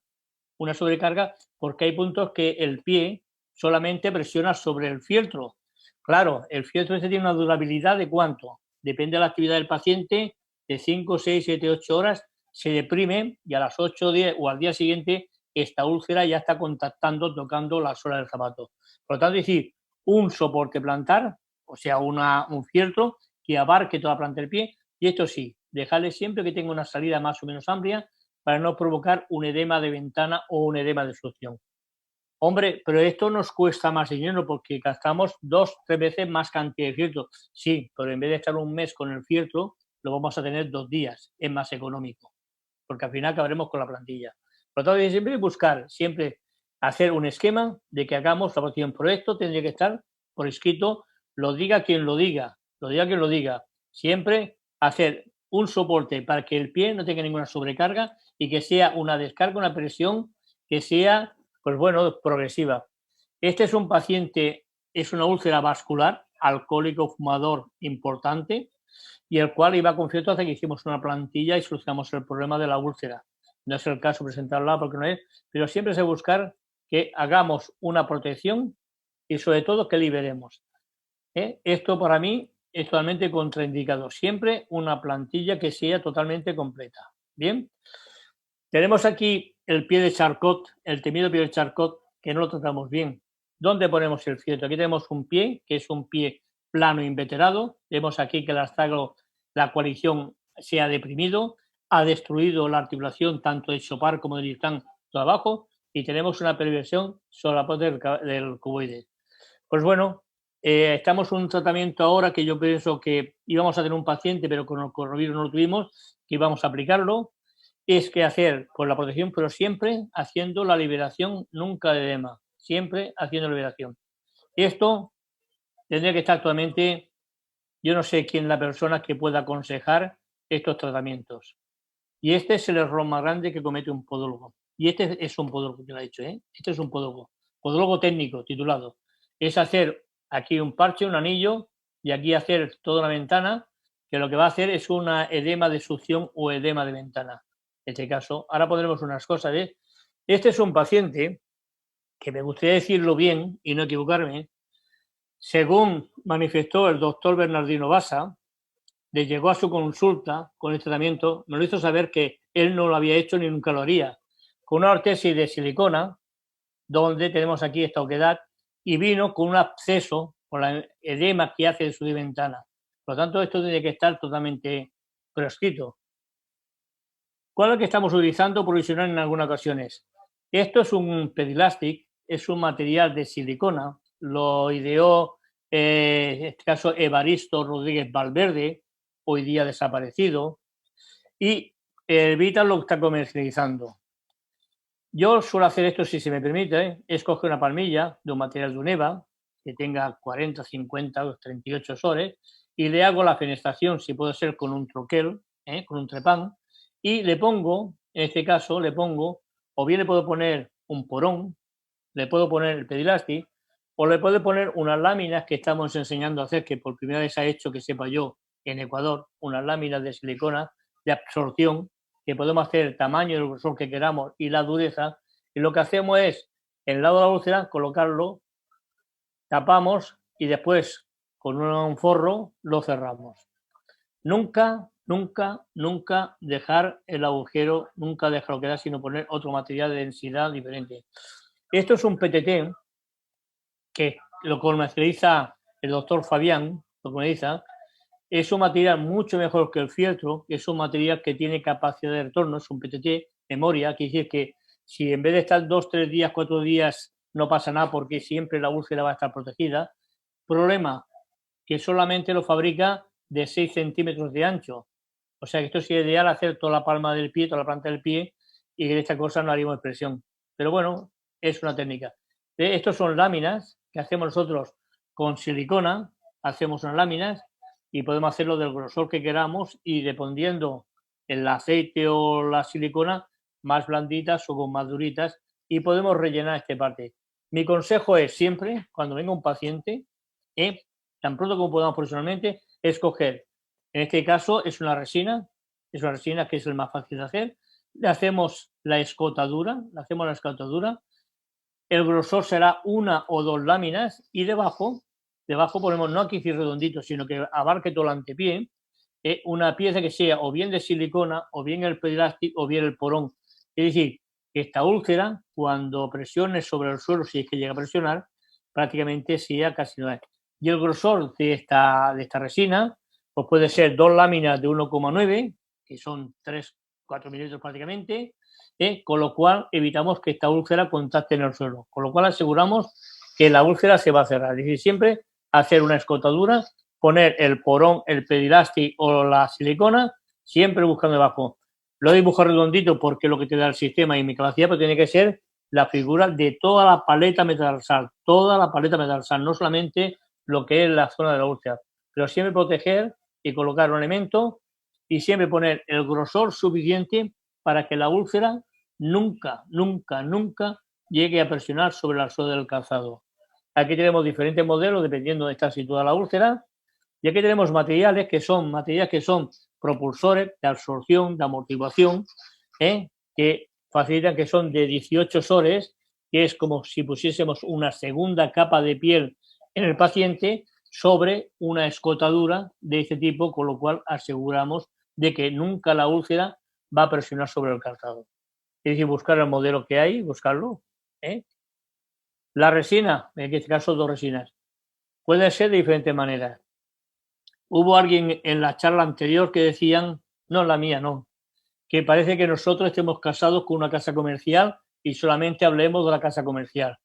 porque hay puntos que el pie solamente presiona sobre el fieltro. Claro, el fieltro tiene una durabilidad de ¿cuánto? Depende de la actividad del paciente, de 5, 6, 7, 8 horas, se deprime y a las 8 o al día siguiente esta úlcera ya está tocando la suela del zapato. Por lo tanto, es decir, un soporte plantar, o sea, un fieltro que abarque toda la planta del pie, y esto sí, dejarle siempre que tenga una salida más o menos amplia para no provocar un edema de ventana o un edema de succión. Hombre, pero esto nos cuesta más dinero porque gastamos 2-3 veces más cantidad de fieltro. Sí, pero en vez de estar un mes con el fieltro, lo vamos a tener 2 días. Es más económico, porque al final acabaremos con la plantilla. Por lo tanto, siempre buscar, siempre hacer un esquema de que hagamos la protección. Por esto tendría que estar por escrito, lo diga quien lo diga, Siempre hacer un soporte para que el pie no tenga ninguna sobrecarga y que sea una descarga, una presión que sea, progresiva. Este es un paciente, es una úlcera vascular, alcohólico, fumador importante, y el cual iba con fieltro hasta que hicimos una plantilla y solucionamos el problema de la úlcera. No es el caso presentarla porque no es, pero siempre es de buscar que hagamos una protección y sobre todo que liberemos. Esto para mí es totalmente contraindicado. Siempre una plantilla que sea totalmente completa. Bien, tenemos aquí el pie de Charcot, el temido pie de Charcot, que no lo tratamos bien. ¿Dónde ponemos el fieltro? Aquí tenemos un pie, que es un pie plano inveterado. Vemos aquí que la coalición se ha deprimido, ha destruido la articulación tanto de Chopard como del Irtán todo abajo, y tenemos una perversión sobre la parte del cuboide. Pues bueno, estamos en un tratamiento ahora que yo pienso que íbamos a tener un paciente, pero con el coronavirus no lo tuvimos, que íbamos a aplicarlo. Es que hacer con la protección, pero siempre haciendo la liberación, nunca de edema, siempre haciendo liberación. Esto tendría que estar actualmente, yo no sé quién es la persona que pueda aconsejar estos tratamientos. Y este es el error más grande que comete un podólogo. Y este es un podólogo, que lo ha dicho, Este es un podólogo técnico titulado. Es hacer aquí un parche, un anillo, y aquí hacer toda una ventana, que lo que va a hacer es una edema de succión o edema de ventana. En este caso, ahora pondremos unas cosas. Este es un paciente que me gustaría decirlo bien y no equivocarme. Según manifestó el doctor Bernardino Basa, le llegó a su consulta con el tratamiento, me lo hizo saber que él no lo había hecho ni nunca lo haría, con una ortesis de silicona, donde tenemos aquí esta oquedad, y vino con un absceso, con la edema que hace de su ventana. Por lo tanto, esto tiene que estar totalmente prescrito. ¿Cuál es el que estamos utilizando provisional en algunas ocasiones? Esto es un Pedilastic, es un material de silicona, lo ideó en este caso Evaristo Rodríguez Valverde, hoy día desaparecido, y Herbita lo está comercializando. Yo suelo hacer esto, si se me permite, es coger una palmilla de un material de Uneva que tenga 40, 50 o 38 soles y le hago la fenestración, si puede ser con un troquel, con un trepán, y le pongo, en este caso, le pongo, o bien le puedo poner un porón, le puedo poner el pedilasti, o le puedo poner unas láminas que estamos enseñando a hacer, que por primera vez ha hecho, que sepa yo, en Ecuador, unas láminas de silicona de absorción, que podemos hacer el tamaño y el grosor que queramos y la dureza, y lo que hacemos es, en el lado de la úlcera, colocarlo, tapamos y después, con un forro, lo cerramos. Nunca, nunca, nunca dejar el agujero, nunca dejarlo quedar, sino poner otro material de densidad diferente. Esto es un PTT que lo comercializa el doctor Fabián, lo comercializa. Es un material mucho mejor que el fieltro, es un material que tiene capacidad de retorno, es un PTT, memoria, quiere decir que si en vez de estar 2, 3 días, 4 días, no pasa nada porque siempre la úlcera va a estar protegida. Problema, que solamente lo fabrica de 6 centímetros de ancho. O sea que esto es ideal hacer toda la palma del pie, toda la planta del pie, y de esta cosa no haríamos presión. Pero bueno, es una técnica. Estos son láminas que hacemos nosotros con silicona, hacemos unas láminas y podemos hacerlo del grosor que queramos y dependiendo el aceite o la silicona, más blanditas o con más duritas, y podemos rellenar esta parte. Mi consejo es siempre, cuando venga un paciente, tan pronto como podamos personalmente, escoger. En este caso es una resina que es el más fácil de hacer. Le hacemos la escotadura, el grosor será 1 o 2 láminas y debajo ponemos, no aquí redondito, sino que abarque todo el antepié, una pieza que sea o bien de silicona, o bien el pedilasti, o bien el porón. Es decir, que esta úlcera, cuando presione sobre el suelo, si es que llega a presionar, prácticamente sea casi no es. Y el grosor de esta resina, pues puede ser 2 láminas de 1,9, que son 3-4 milímetros prácticamente, con lo cual evitamos que esta úlcera contacte en el suelo, con lo cual aseguramos que la úlcera se va a cerrar. Es decir, siempre hacer una escotadura, poner el porón, el pedilasti o la silicona, siempre buscando debajo. Lo he dibujado redondito porque es lo que te da el sistema y mi capacidad, pero tiene que ser la figura de toda la paleta metatarsal, no solamente lo que es la zona de la úlcera, pero siempre proteger y colocar un elemento y siempre poner el grosor suficiente para que la úlcera nunca, nunca, nunca llegue a presionar sobre la suela del calzado. Aquí tenemos diferentes modelos dependiendo de estar situada la úlcera y aquí tenemos materiales que son propulsores de absorción, de amortiguación, que facilitan, que son de 18 soles, que es como si pusiésemos una segunda capa de piel en el paciente sobre una escotadura de este tipo, con lo cual aseguramos de que nunca la úlcera va a presionar sobre el calzado. Es decir, buscar el modelo que hay, buscarlo. La resina, en este caso 2 resinas, puede ser de diferentes maneras. Hubo alguien en la charla anterior que decían, no, la mía no, que parece que nosotros estemos casados con una casa comercial y solamente hablemos de la casa comercial.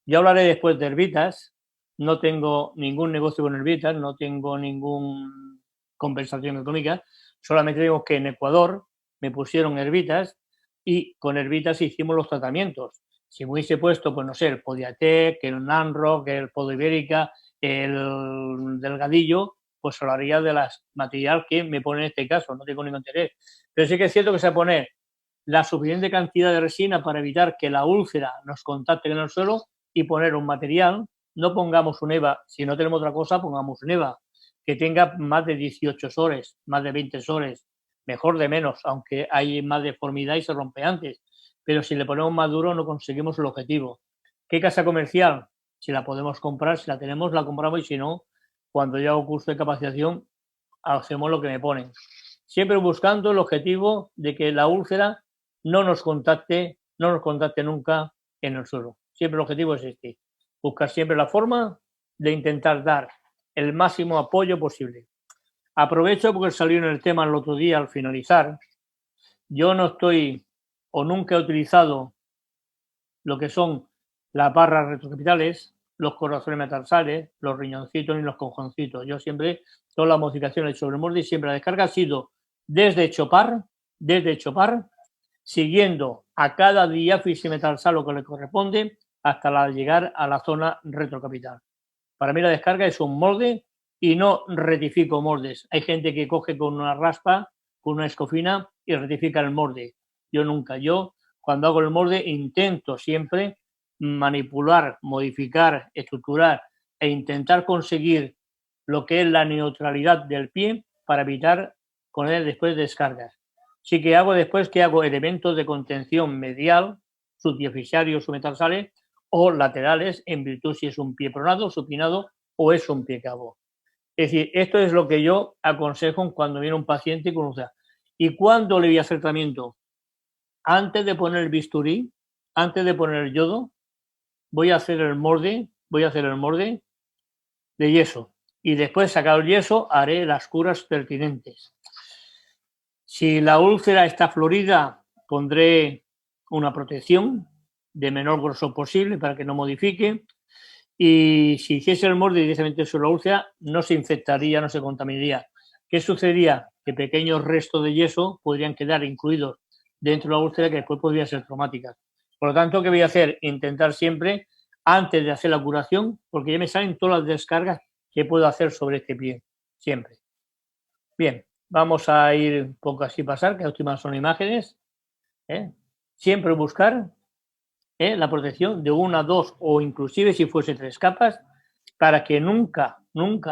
Yo hablaré después de herbitas, no tengo ningún negocio con herbitas, no tengo ninguna compensación económica, solamente digo que en Ecuador me pusieron herbitas y con herbitas hicimos los tratamientos. Si me hubiese puesto, pues no sé, el Podiatec, el Nanrock, el Podo Ibérica, el Delgadillo, pues hablaría de las material que me pone en este caso, no tengo ningún interés. Pero sí que es cierto que se pone la suficiente cantidad de resina para evitar que la úlcera nos contacte en el suelo y poner un material, no pongamos un EVA, si no tenemos otra cosa, pongamos un EVA, que tenga más de 18 soles, más de 20 soles, mejor de menos, aunque hay más deformidad y se rompe antes. Pero si le ponemos más duro no conseguimos el objetivo. ¿Qué casa comercial? Si la podemos comprar, si la tenemos, la compramos y si no, cuando yo hago curso de capacitación, hacemos lo que me ponen. Siempre buscando el objetivo de que la úlcera no nos contacte nunca en el suelo. Siempre el objetivo es este. Buscar siempre la forma de intentar dar el máximo apoyo posible. Aprovecho porque salió en el tema el otro día al finalizar. Yo no estoy o nunca he utilizado lo que son las barras retrocapitales, los corazones metatarsales, los riñoncitos y los cojoncitos. Yo siempre, todas las modificaciones sobre el molde y siempre la descarga ha sido desde chopar desde Chopar, siguiendo a cada diáfisis metarsal lo que le corresponde hasta llegar a la zona retrocapital. Para mí la descarga es un molde y no rectifico moldes. Hay gente que coge con una raspa, con una escofina y rectifica el molde. Yo nunca. Yo, cuando hago el molde, intento siempre manipular, modificar, estructurar e intentar conseguir lo que es la neutralidad del pie para evitar con él después descargas. Sí que hago después que hago elementos de contención medial, subdiafisarios, submetarsales o laterales, en virtud si es un pie pronado, supinado o es un pie cabo. Es decir, esto es lo que yo aconsejo cuando viene un paciente con úlcera. ¿Y cuándo le voy a hacer tratamiento? Antes de poner el bisturí, antes de poner el yodo, voy a hacer el molde de yeso. Y después, sacado el yeso, haré las curas pertinentes. Si la úlcera está florida, pondré una protección de menor grosor posible para que no modifique. Y si hiciese el molde directamente sobre la úlcera, no se infectaría, no se contaminaría. ¿Qué sucedería? Que pequeños restos de yeso podrían quedar incluidos dentro de la úlcera que después podrían ser traumáticas. Por lo tanto, ¿qué voy a hacer? Intentar siempre, antes de hacer la curación, porque ya me salen todas las descargas que puedo hacer sobre este pie, siempre. Bien, vamos a ir un poco así pasar, que las últimas son imágenes. Siempre buscar la protección de una, dos o inclusive si fuese 3 capas para que nunca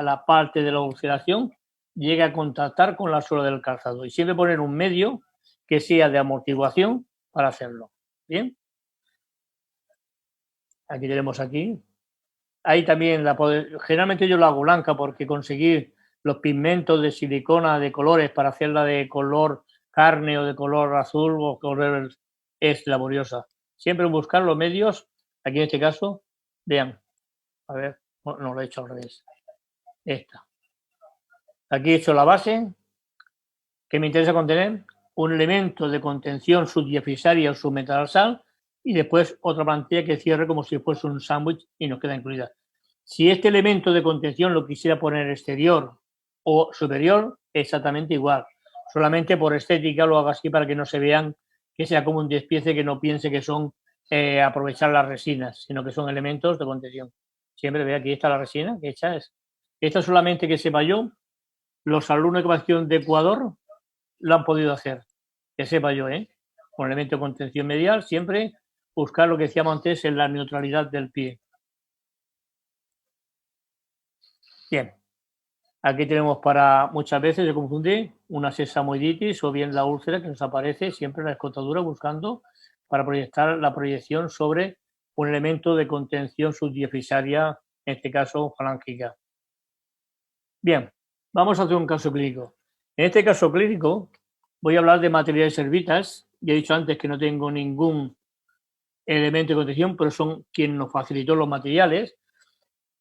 la parte de la ulceración llegue a contactar con la suela del calzado y siempre poner un medio que sea de amortiguación para hacerlo. Bien, aquí tenemos aquí. Ahí también generalmente yo la hago blanca porque conseguir los pigmentos de silicona de colores para hacerla de color carne o de color azul o color es laboriosa. Siempre buscar los medios, aquí en este caso, vean, a ver, no lo he hecho al revés, esta. Aquí he hecho la base, que me interesa contener un elemento de contención subdiafisaria o submetatarsal y después otra plantilla que cierre como si fuese un sándwich y nos queda incluida. Si este elemento de contención lo quisiera poner exterior o superior, exactamente igual. Solamente por estética lo hago así para que no se vean que sea como un despiece, que no piense que son aprovechar las resinas, sino que son elementos de contención. Siempre ve aquí está la resina, que hecha es. Esta solamente que sepa yo, los alumnos de capacitación de Ecuador lo han podido hacer. Que sepa yo, con elemento de contención medial, siempre buscar lo que decíamos antes en la neutralidad del pie. Bien. Aquí tenemos para muchas veces se confunde una sesamoiditis o bien la úlcera que nos aparece siempre en la escotadura buscando para proyectar la proyección sobre un elemento de contención subdiafisaria, en este caso falángica. Bien, vamos a hacer un caso clínico. En este caso clínico voy a hablar de materiales servitas. Ya he dicho antes que no tengo ningún elemento de contención, pero son quien nos facilitó los materiales.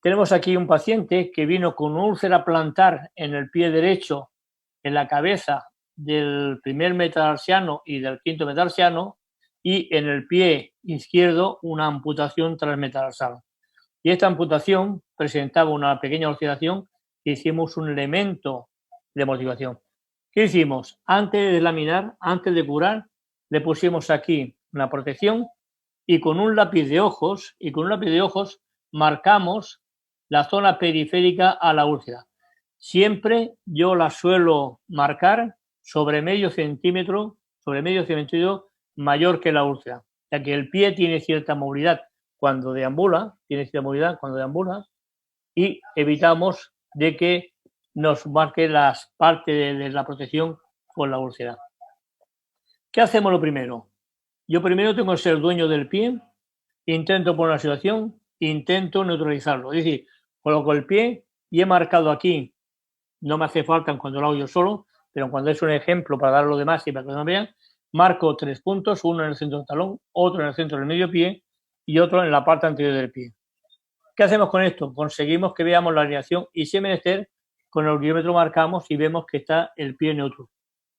Tenemos aquí un paciente que vino con una úlcera plantar en el pie derecho, en la cabeza del primer metatarsiano y del quinto metatarsiano, y en el pie izquierdo una amputación transmetatarsal. Y esta amputación presentaba una pequeña ulceración que hicimos un elemento de motivación. ¿Qué hicimos? Antes de laminar, antes de curar, le pusimos aquí una protección y con un lápiz de ojos marcamos la zona periférica a la úlcera. Siempre yo la suelo marcar sobre medio centímetro mayor que la úlcera, ya que el pie tiene cierta movilidad cuando deambula, y evitamos de que nos marque las partes de la protección con la úlcera. ¿Qué hacemos lo primero? Yo primero tengo que ser dueño del pie, intento poner la situación, intento neutralizarlo, es decir, coloco el pie y he marcado aquí, no me hace falta cuando lo hago yo solo, pero cuando es un ejemplo para dar lo demás y para que no vean, marco 3 puntos, uno en el centro del talón, otro en el centro del medio pie y otro en la parte anterior del pie. ¿Qué hacemos con esto? Conseguimos que veamos la alineación y si es menester, con el guiómetro marcamos y vemos que está el pie neutro.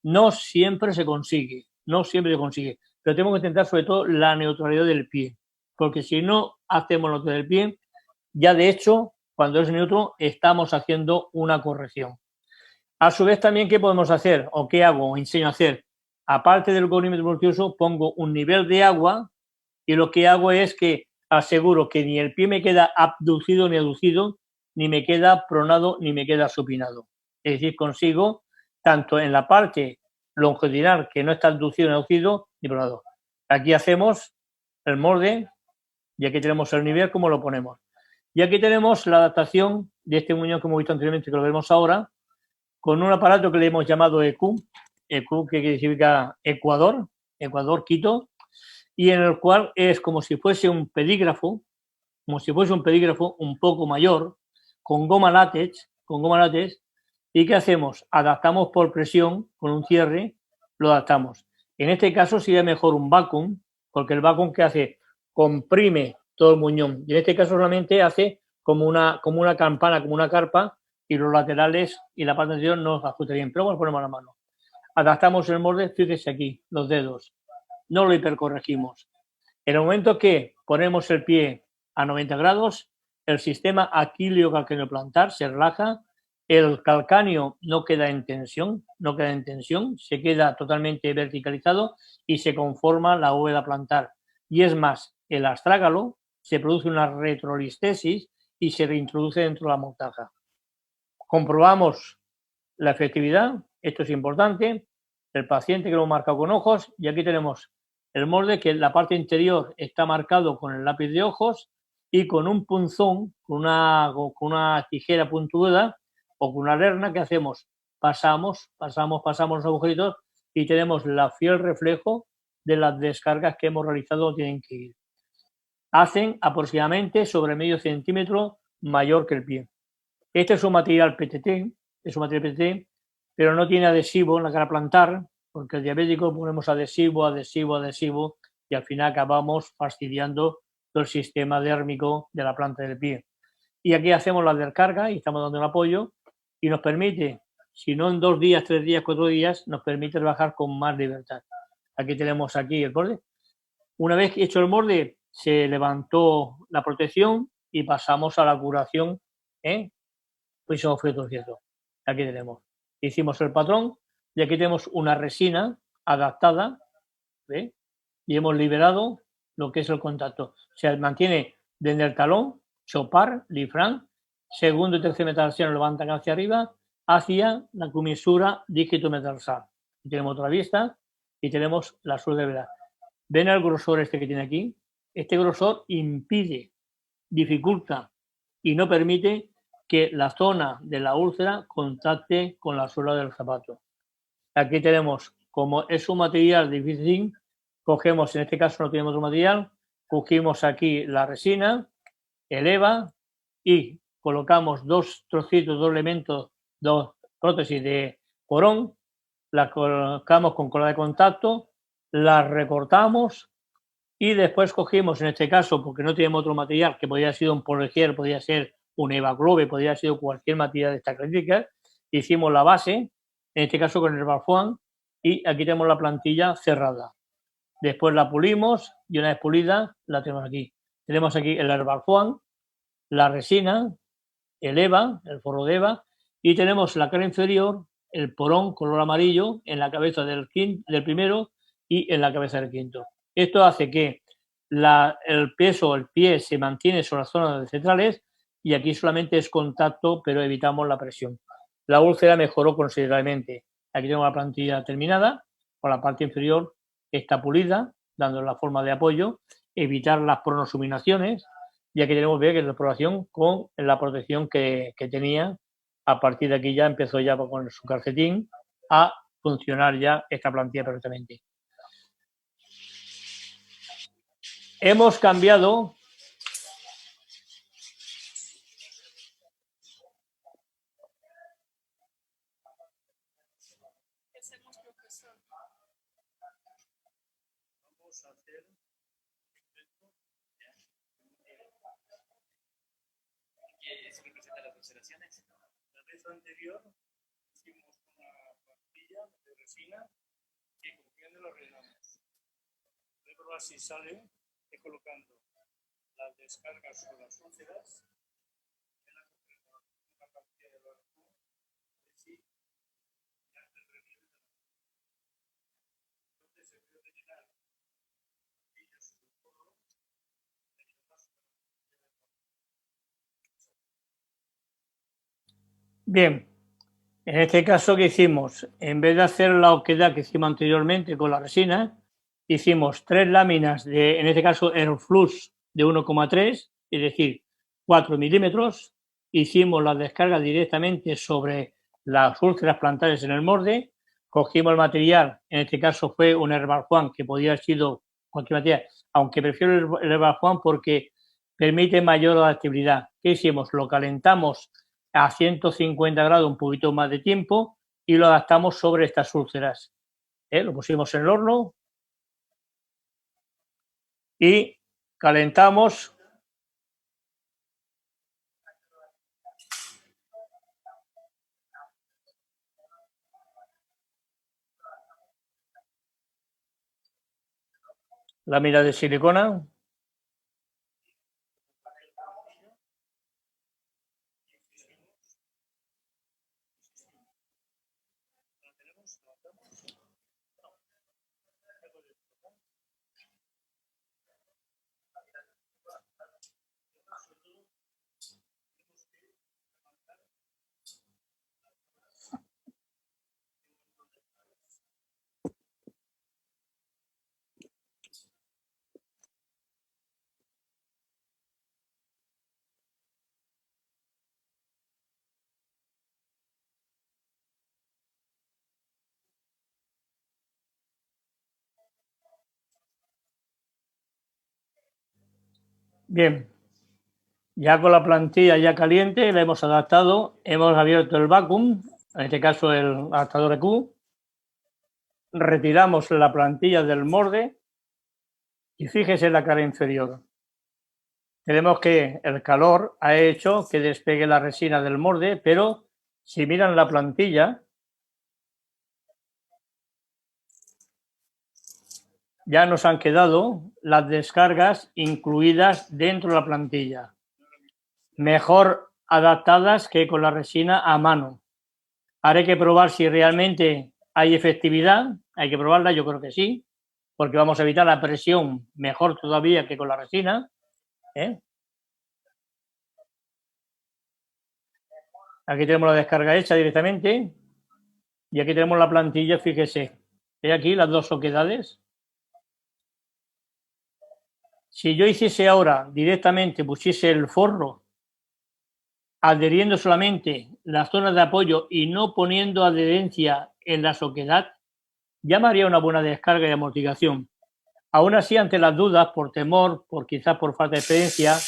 No siempre se consigue, pero tenemos que intentar sobre todo la neutralidad del pie, porque si no hacemos lo del pie, ya de hecho, cuando es neutro, estamos haciendo una corrección. A su vez también, ¿qué podemos hacer? ¿O qué hago? O enseño a hacer. aparte del golímetro multiuso, pongo un nivel de agua y lo que hago es que aseguro que ni el pie me queda abducido ni aducido, ni me queda pronado, ni me queda supinado. Es decir, consigo tanto en la parte longitudinal, que no está abducido ni aducido, ni pronado. Aquí hacemos el molde y aquí tenemos el nivel, como lo ponemos. Y aquí tenemos la adaptación de este muñón que hemos visto anteriormente, que lo vemos ahora, con un aparato que le hemos llamado EQ, que significa Ecuador, Quito, y en el cual es como si fuese un pedígrafo, un poco mayor, con goma látex, ¿y qué hacemos? Adaptamos por presión, con un cierre, lo adaptamos. En este caso sería mejor un vacuum, porque el vacuum, ¿qué hace? Comprime todo el muñón, y en este caso solamente hace como una campana, como una carpa, y los laterales y la parte anterior no se ajusta bien, pero bueno, ponemos la mano. Adaptamos el molde, fíjese aquí, los dedos, no lo hipercorregimos. En el momento que ponemos el pie a 90 grados, el sistema aquileo calcáneo plantar se relaja, el calcáneo no queda en tensión, se queda totalmente verticalizado y se conforma la bóveda plantar. Y es más, el astrágalo se produce una retrolistesis y se reintroduce dentro de la mortaja. Comprobamos la efectividad, esto es importante, el paciente que lo hemos marcado con ojos, y aquí tenemos el molde, que en la parte interior está marcado con el lápiz de ojos y con un punzón, con una tijera puntuda o con una lerna, que hacemos, pasamos los agujeritos y tenemos la fiel reflejo de las descargas que hemos realizado, tienen que ir. Hacen aproximadamente sobre medio centímetro mayor que el pie. Este es un material PTT, pero no tiene adhesivo en la cara plantar, porque el diabético ponemos adhesivo y al final acabamos fastidiando todo el sistema dérmico de la planta del pie. Y aquí hacemos la descarga y estamos dando un apoyo y nos permite, si no en 2 días, 3 días, 4 días, nos permite trabajar con más libertad. Aquí tenemos aquí el borde. Una vez hecho el molde, se levantó la protección y pasamos a la curación, pues son frutos ciertos. Aquí tenemos. Hicimos el patrón y aquí tenemos una resina adaptada, ¿ve? Y hemos liberado lo que es el contacto. Se mantiene desde el talón, chopar, lifrán, segundo y tercer metatarsal levantan hacia arriba, hacia la comisura dígito metatarsal. Y tenemos otra vista y tenemos la suela de verdad. ¿Ven el grosor este que tiene aquí? Este grosor impide, dificulta y no permite que la zona de la úlcera contacte con la suela del zapato. Aquí tenemos, como es un material difícil, cogemos, en este caso no tenemos otro material, cogimos aquí la resina, eleva y colocamos 2 trocitos, 2 elementos, 2 prótesis de porón, la colocamos con cola de contacto, la recortamos y después cogimos, en este caso, porque no tenemos otro material, que podría ser un Poligier, podría ser un Evaglobe, podría haber sido cualquier material de esta crítica, hicimos la base, en este caso con el Balfoam, y aquí tenemos la plantilla cerrada. Después la pulimos y una vez pulida la tenemos aquí. Tenemos aquí el Balfoam, la resina, el EVA, el forro de EVA, y tenemos la cara inferior, el porón color amarillo en la cabeza del primero y en la cabeza del quinto. Esto hace que el peso, el pie se mantiene sobre las zonas centrales y aquí solamente es contacto, pero evitamos la presión. La úlcera mejoró considerablemente. Aquí tengo la plantilla terminada, con la parte inferior está pulida, dando la forma de apoyo, evitar las pronosuminaciones, y aquí tenemos que la exploración con la protección que tenía. A partir de aquí ya empezó ya con su calcetín a funcionar ya esta plantilla perfectamente. Hemos cambiado la vez anterior hicimos una plantilla de resina que cogiendo lo rellenamos. Voy a probar si sale colocando las descargas sobre las úlceras. Una plantilla de sí, Bien, en este caso, ¿qué hicimos? En vez de hacer la oquedad que hicimos anteriormente con la resina, hicimos 3 láminas de, en este caso, Aeroflux de 1,3, es decir, 4 milímetros. Hicimos la descarga directamente sobre las úlceras plantares en el molde. Cogimos el material, en este caso fue un Herbal Juan, que podía haber sido cualquier material, aunque prefiero el Herbal Juan porque permite mayor adaptabilidad. ¿Qué hicimos? Lo calentamos a 150 grados un poquito más de tiempo y lo adaptamos sobre estas úlceras. Lo pusimos en el horno y calentamos láminas de silicona. Bien, ya con la plantilla ya caliente la hemos adaptado, hemos abierto el vacuum, en este caso el adaptador EQ, retiramos la plantilla del molde y fíjese en la cara inferior. Tenemos que el calor ha hecho que despegue la resina del molde, pero si miran la plantilla, ya nos han quedado las descargas incluidas dentro de la plantilla, mejor adaptadas que con la resina a mano. Ahora hay que probar si realmente hay efectividad, hay que probarla, yo creo que sí, porque vamos a evitar la presión mejor todavía que con la resina. Aquí tenemos la descarga hecha directamente y aquí tenemos la plantilla, fíjese, ¿ve aquí las dos oquedades? Si yo hiciese ahora directamente, pusiese el forro adheriendo solamente las zonas de apoyo y no poniendo adherencia en la oquedad, ya me haría una buena descarga y amortiguación. Aún así, ante las dudas, por temor, quizás por falta de experiencia,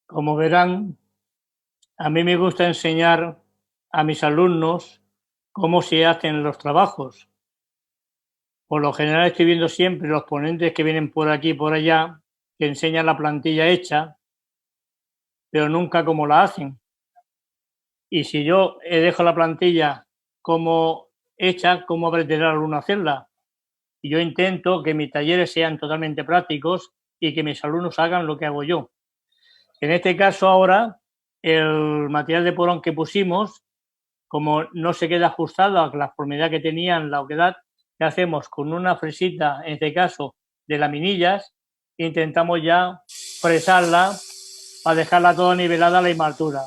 como verán, a mí me gusta enseñar a mis alumnos cómo se hacen los trabajos. Por lo general estoy viendo siempre los ponentes que vienen por aquí y por allá, que enseñan la plantilla hecha, pero nunca cómo la hacen. Y si yo dejo la plantilla como hecha, ¿cómo pretenderá el alumno hacerla? Y yo intento que mis talleres sean totalmente prácticos y que mis alumnos hagan lo que hago yo. En este caso ahora, el material de porón que pusimos, como no se queda ajustado a la formalidad que tenían la oquedad, ¿qué hacemos? Con una fresita, en este caso, de laminillas, intentamos ya fresarla para dejarla toda nivelada la imaltura.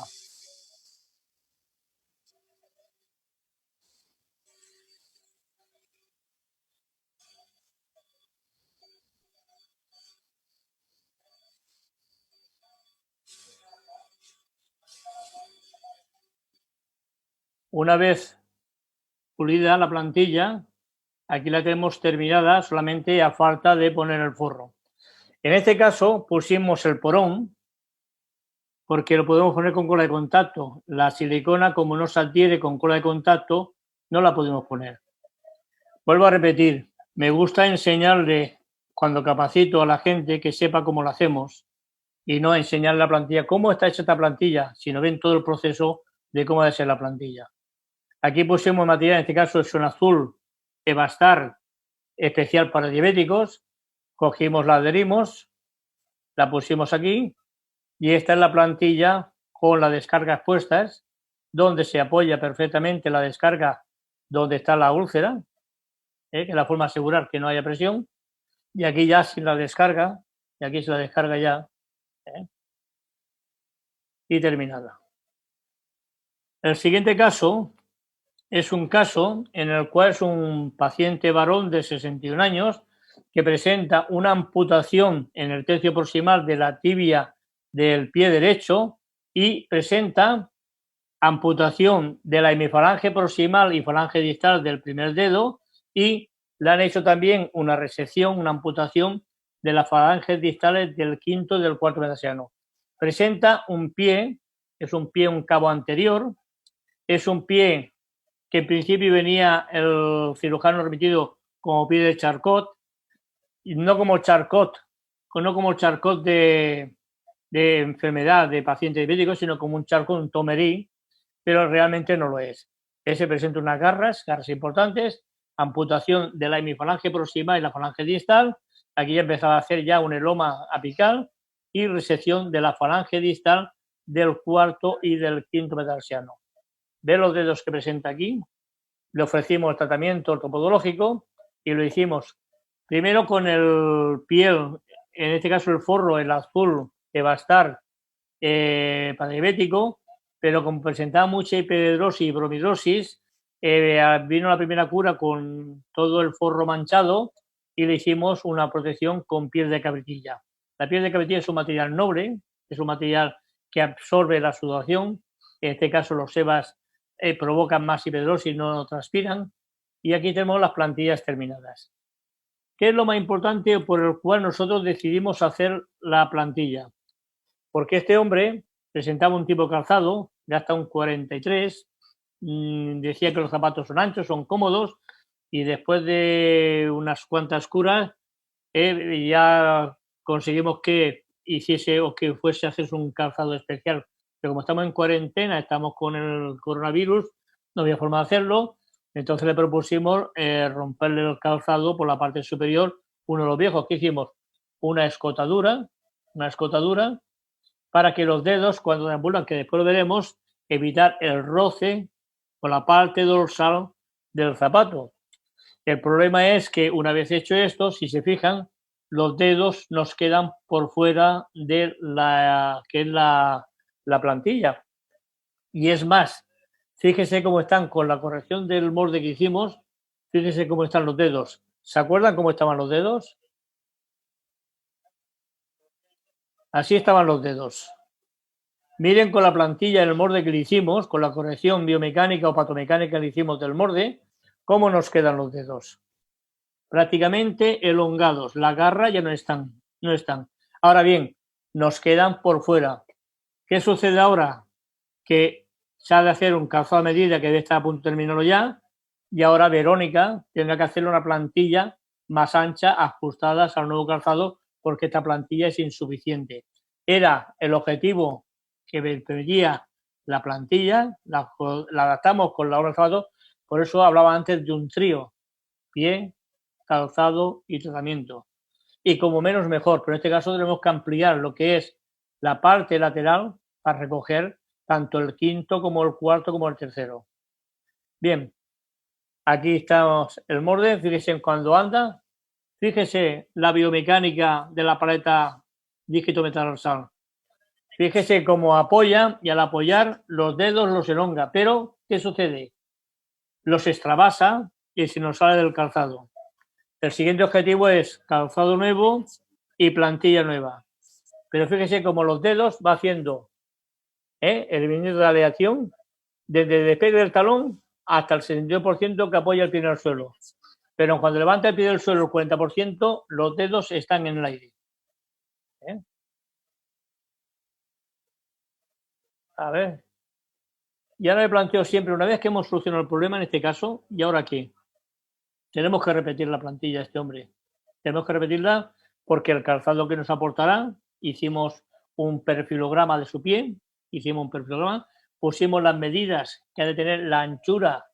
Una vez pulida la plantilla, aquí la tenemos terminada, solamente a falta de poner el forro. En este caso pusimos el porón, porque lo podemos poner con cola de contacto. La silicona, como no se adhiere con cola de contacto, no la podemos poner. Vuelvo a repetir, me gusta enseñarle, cuando capacito a la gente, que sepa cómo lo hacemos y no enseñar la plantilla, cómo está hecha esta plantilla, sino ven todo el proceso de cómo debe ser la plantilla. Aquí pusimos material, en este caso es un azul Evastar especial para diabéticos. Cogimos, la adherimos, la pusimos aquí y esta es la plantilla con las descargas puestas, donde se apoya perfectamente la descarga donde está la úlcera, que es la forma de asegurar que no haya presión, y aquí ya sin la descarga, y aquí se la descarga ya, y terminada. El siguiente caso es un caso en el cual es un paciente varón de 61 años que presenta una amputación en el tercio proximal de la tibia del pie derecho y presenta amputación de la hemifalange proximal y falange distal del primer dedo y le han hecho también una resección, una amputación de las falanges distales del quinto y del cuarto metatarsal. Presenta un pie, es un pie, un cabo anterior, es un pie que en principio venía el cirujano remitido como pie de Charcot, y no como Charcot de enfermedad de paciente diabético, sino como un Charcot, un Tomerí, pero realmente no lo es. Ese presenta unas garras importantes, amputación de la hemifalange proximal y la falange distal. Aquí ya empezaba a hacer ya un heloma apical y resección de la falange distal del cuarto y del quinto metatarsiano. De los dedos que presenta aquí, le ofrecimos el tratamiento ortopodológico y lo hicimos primero con el piel, en este caso el forro, el azul Evastar para diabético, pero como presentaba mucha hiperhidrosis y bromidrosis, vino la primera cura con todo el forro manchado y le hicimos una protección con piel de cabritilla. La piel de cabritilla es un material noble, es un material que absorbe la sudoración, en este caso los sebas provocan más hiperhidrosis, no transpiran, y aquí tenemos las plantillas terminadas. ¿Qué es lo más importante por el cual nosotros decidimos hacer la plantilla? Porque este hombre presentaba un tipo de calzado de hasta un 43, decía que los zapatos son anchos, son cómodos, y después de unas cuantas curas ya conseguimos que hiciese o que fuese a hacerse un calzado especial. Pero como estamos en cuarentena, estamos con el coronavirus, no había forma de hacerlo, entonces le propusimos romperle el calzado por la parte superior, uno de los viejos. ¿Qué hicimos? Una escotadura para que los dedos, cuando deambulan, que después lo veremos, evitar el roce con la parte dorsal del zapato. El problema es que una vez hecho esto, si se fijan, los dedos nos quedan por fuera de la que es la plantilla. Y es más, fíjese cómo están con la corrección del molde que hicimos, fíjese cómo están los dedos. ¿Se acuerdan cómo estaban los dedos? Así estaban los dedos. Miren con la plantilla el molde que le hicimos, con la corrección biomecánica o patomecánica que le hicimos del molde, cómo nos quedan los dedos. Prácticamente elongados, la garra ya no están. Ahora bien, nos quedan por fuera. ¿Qué sucede ahora? Que se ha de hacer un calzado a medida que debe estar a punto de terminarlo ya, y ahora Verónica tendrá que hacerle una plantilla más ancha, ajustadas al nuevo calzado, porque esta plantilla es insuficiente. Era el objetivo que pedía la plantilla, la adaptamos con la obra de zapato, por eso hablaba antes de un trío, pie, calzado y tratamiento. Y como menos mejor, pero en este caso tenemos que ampliar lo que es la parte lateral para recoger tanto el quinto como el cuarto como el tercero. Bien, aquí estamos el molde, fíjense cuando anda, fíjese la biomecánica de la paleta dígito metatarsal. Fíjese cómo apoya y al apoyar los dedos los elonga, pero ¿qué sucede? Los extravasa y se nos sale del calzado. El siguiente objetivo es calzado nuevo y plantilla nueva. Pero fíjese cómo los dedos va haciendo el movimiento de aleación desde el despegue del talón hasta el 62% que apoya el pie en el suelo. Pero cuando levanta el pie del suelo el 40%, los dedos están en el aire. A ver. Y ahora me planteo siempre, una vez que hemos solucionado el problema en este caso, ¿y ahora qué? Tenemos que repetir la plantilla, este hombre. Tenemos que repetirla porque el calzado que nos aportará, hicimos un perfilograma de su pie, pusimos las medidas que ha de tener la anchura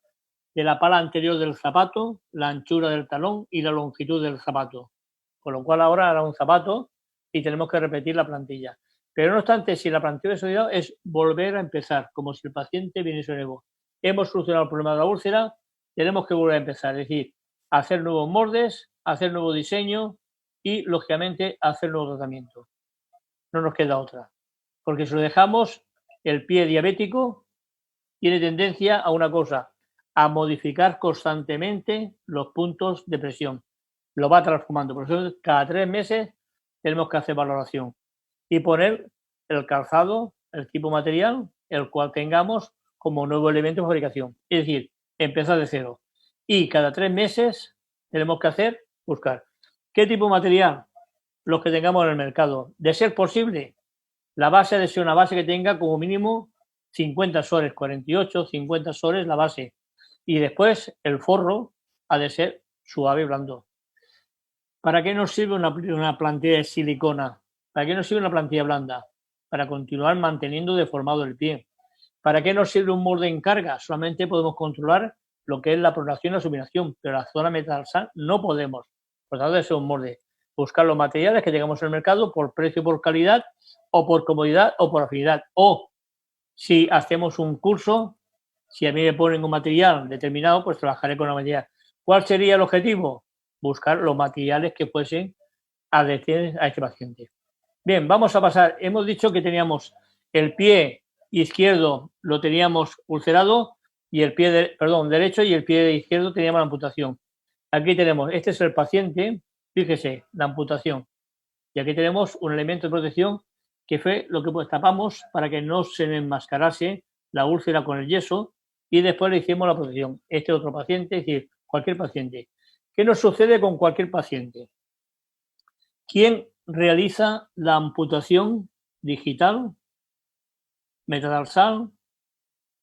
de la pala anterior del zapato, la anchura del talón y la longitud del zapato. Con lo cual ahora hará un zapato y tenemos que repetir la plantilla. Pero no obstante, si la plantilla de solidaridad es volver a empezar, como si el paciente viniese nuevo. Hemos solucionado el problema de la úlcera, tenemos que volver a empezar, es decir, hacer nuevos moldes, hacer nuevo diseño y, lógicamente, hacer nuevo tratamiento. No nos queda otra. Porque si lo dejamos, el pie diabético tiene tendencia a una cosa, a modificar constantemente los puntos de presión. Lo va transformando. Por eso, cada 3 meses tenemos que hacer valoración y poner el calzado, el tipo material, el cual tengamos como nuevo elemento de fabricación. Es decir, empezar de cero. Y cada 3 meses tenemos que buscar. ¿Qué tipo de material? Los que tengamos en el mercado. De ser posible, la base ha de ser una base que tenga como mínimo 50 soles, 48, 50 soles la base. Y después el forro ha de ser suave y blando. ¿Para qué nos sirve una plantilla de silicona? ¿Para qué nos sirve una plantilla blanda? Para continuar manteniendo deformado el pie. ¿Para qué nos sirve un molde en carga? Solamente podemos controlar lo que es la pronación y la supinación, pero la zona metatarsal no podemos. Por tanto, debe ser un molde. Buscar los materiales que tengamos en el mercado por precio, por calidad, o por comodidad, o por afinidad. O si hacemos un curso, si a mí me ponen un material determinado, pues trabajaré con la material. ¿Cuál sería el objetivo? Buscar los materiales que fuesen adhesivos a este paciente. Bien, vamos a pasar. Hemos dicho que teníamos el pie izquierdo, lo teníamos ulcerado, y el pie derecho y el pie izquierdo teníamos la amputación. Aquí tenemos, este es el paciente, fíjese, la amputación. Y aquí tenemos un elemento de protección que fue lo que pues tapamos para que no se enmascarase la úlcera con el yeso y después le hicimos la protección. Este otro paciente, es decir, cualquier paciente. ¿Qué nos sucede con cualquier paciente? ¿Quién realiza la amputación digital, metatarsal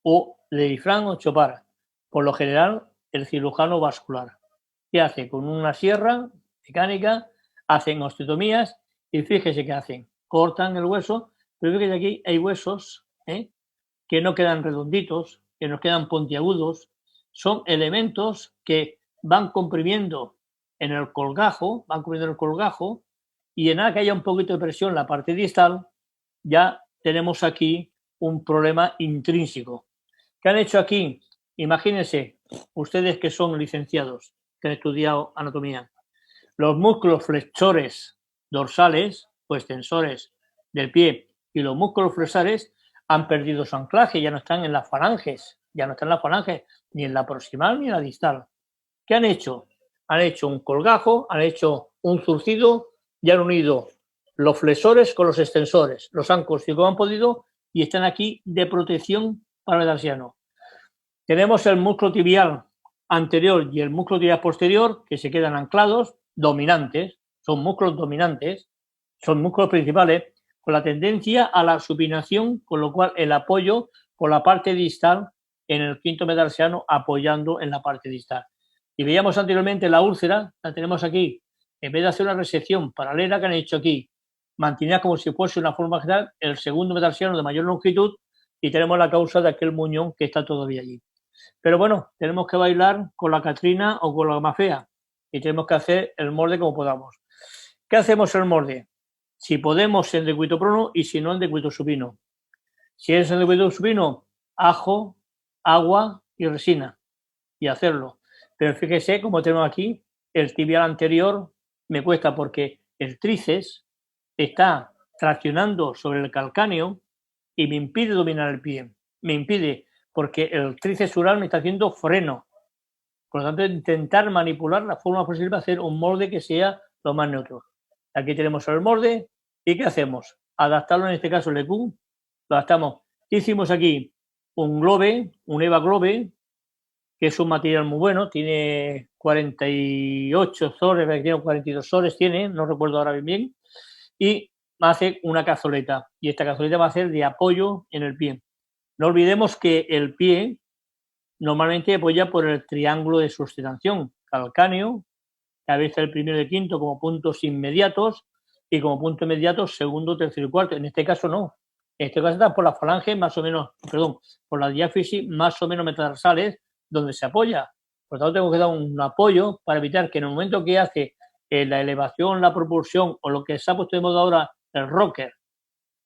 o de difrán o chopar? Por lo general, el cirujano vascular. ¿Qué hace? Con una sierra mecánica, hacen osteotomías y fíjese qué hacen. Cortan el hueso, pero fíjese aquí hay huesos que no quedan redonditos, que nos quedan puntiagudos. Son elementos que van comprimiendo en el colgajo, y en nada que haya un poquito de presión en la parte distal, ya tenemos aquí un problema intrínseco. ¿Qué han hecho aquí? Imagínense, ustedes que son licenciados, que han estudiado anatomía, los músculos flexores dorsales o extensores del pie y los músculos flexores han perdido su anclaje, ya no están en las falanges, ni en la proximal ni en la distal. ¿Qué han hecho? Han hecho un colgajo, han hecho un zurcido y han unido los flexores con los extensores. Los han cosido como han podido y están aquí de protección para el metatarsiano. Tenemos el músculo tibial anterior y el músculo tibial posterior que se quedan anclados, dominantes, son músculos dominantes, son músculos principales, con la tendencia a la supinación, con lo cual el apoyo por la parte distal en el quinto metatarsiano apoyando en la parte distal. Y veíamos anteriormente la úlcera, la tenemos aquí, en vez de hacer una resección paralela que han hecho aquí, mantenía como si fuese una forma general el segundo metatarsiano de mayor longitud y tenemos la causa de aquel muñón que está todavía allí. Pero bueno, tenemos que bailar con la Catrina o con la Mafea. y tenemos que hacer el molde como podamos. ¿Qué hacemos el molde? Si podemos en decúbito plano y si no en decúbito supino. Si es en decúbito supino, ajo, agua y resina y hacerlo. Pero fíjese, como tenemos aquí, el tibial anterior me cuesta porque el tríceps está traccionando sobre el calcáneo y me impide dominar el pie. Me impide porque el tríceps ural me está haciendo freno. Por lo tanto, intentar manipular la forma posible para hacer un molde que sea lo más neutro. Aquí tenemos el molde. ¿Y qué hacemos? Adaptarlo, en este caso el EQ, lo adaptamos. Hicimos aquí un globe, un EVA globe, que es un material muy bueno, tiene 48 soles, tiene 42 soles, no recuerdo ahora bien, y hace una cazoleta. Y esta cazoleta va a ser de apoyo en el pie. No olvidemos que el pie normalmente apoya por el triángulo de sustentación, calcáneo, cabeza del primero y el quinto como puntos inmediatos y como punto inmediato segundo, tercero y cuarto. En este caso no. En este caso está por la falange más o menos, perdón, por la diáfisis más o menos metatarsales donde se apoya. Por lo tanto, tengo que dar un apoyo para evitar que en el momento que hace la elevación, la propulsión o lo que se ha puesto de moda ahora, el rocker.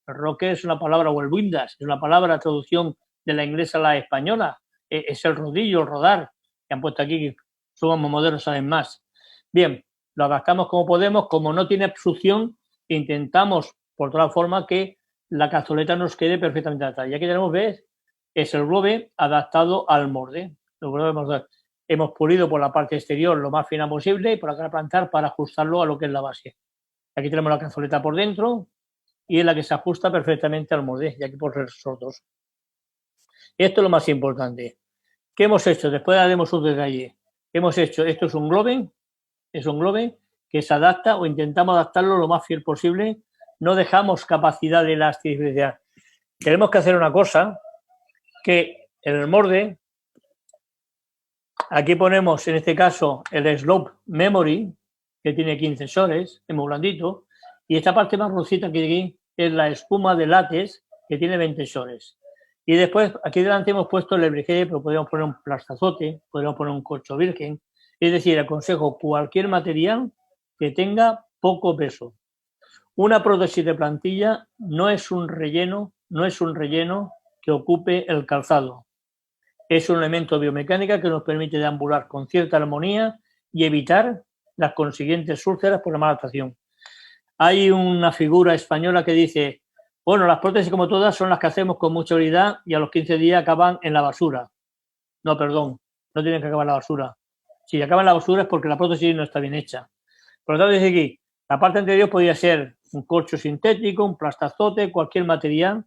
El rocker es una palabra, o el windash, es una palabra, traducción de la inglesa a la española. Es el rodillo, el rodar, que han puesto aquí, que somos modernos, saben más. Bien, lo adaptamos como podemos, como no tiene obstrucción, intentamos, por toda forma, que la cazoleta nos quede perfectamente adaptada. Y aquí tenemos, ¿ves? Es el globe adaptado al molde. Hemos pulido por la parte exterior lo más fina posible y por acá plantar para ajustarlo a lo que es la base. Aquí tenemos la cazoleta por dentro y es la que se ajusta perfectamente al molde, y aquí por esos dos. Esto es lo más importante. ¿Qué hemos hecho? Después haremos un detalle. Hemos hecho, esto es un globe que se adapta o intentamos adaptarlo lo más fiel posible. No dejamos capacidad de elasticidad. Tenemos que hacer una cosa, que en el molde, aquí ponemos en este caso el Slope Memory, que tiene 15 soles, es muy blandito, y esta parte más rosita que aquí es la espuma de látex, que tiene 20 soles. Y después, aquí delante hemos puesto el lebrigé, pero podríamos poner un plastazote, podríamos poner un corcho virgen. Es decir, aconsejo cualquier material que tenga poco peso. Una prótesis de plantilla no es un relleno que ocupe el calzado. Es un elemento biomecánico que nos permite deambular con cierta armonía y evitar las consiguientes úlceras por la mala adaptación. Hay una figura española que dice, bueno, las prótesis como todas son las que hacemos con mucha habilidad y a los 15 días acaban en la basura. No, perdón, no tienen que acabar en la basura. Si acaban en la basura es porque la prótesis no está bien hecha. Por lo tanto, dice aquí, la parte anterior podría ser un corcho sintético, un plastazote, cualquier material,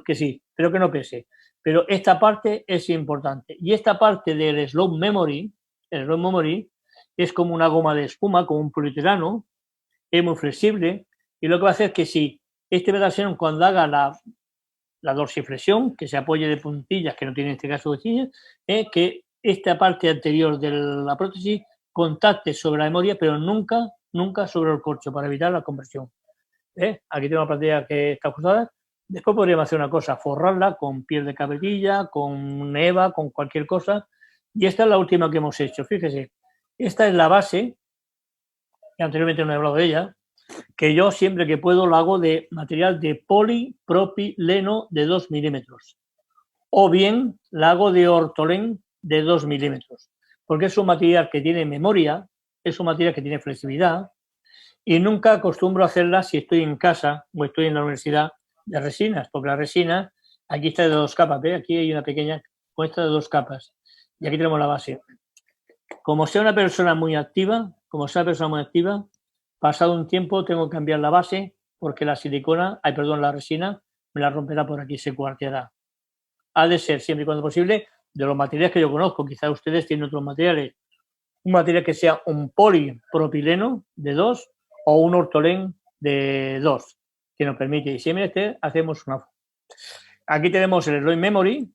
que sí, pero que no pese. Pero esta parte es importante. Y esta parte del Slope Memory, es como una goma de espuma, como un poliuretano, es muy flexible y lo que va a hacer es que si este metaxenón cuando haga la dorsiflexión, que se apoye de puntillas, que no tiene en este caso cuchillas, que esta parte anterior de la prótesis contacte sobre la memoria, pero nunca sobre el corcho, para evitar la conversión. Aquí tengo una plantilla que está ajustada. Después podríamos hacer una cosa, forrarla con piel de cabellilla, con EVA, con cualquier cosa. Y esta es la última que hemos hecho. Fíjese, esta es la base, que anteriormente no he hablado de ella, que yo siempre que puedo lo hago de material de polipropileno de 2 milímetros. O bien la hago de ortolén de 2 milímetros. Porque es un material que tiene memoria, es un material que tiene flexibilidad y nunca acostumbro a hacerla si estoy en casa o estoy en la universidad de resinas, porque la resina, aquí está de 2 capas, ¿ve? Aquí hay una pequeña muestra de 2 capas y aquí tenemos la base. Como sea una persona muy activa, pasado un tiempo tengo que cambiar la base porque la resina me la romperá por aquí, se cuarteará. Ha de ser, siempre y cuando posible, de los materiales que yo conozco. Quizás ustedes tienen otros materiales. Un material que sea un polipropileno de 2 o un ortolén de 2, que nos permite. Y siempre hacemos una. Aquí tenemos el Slope Memory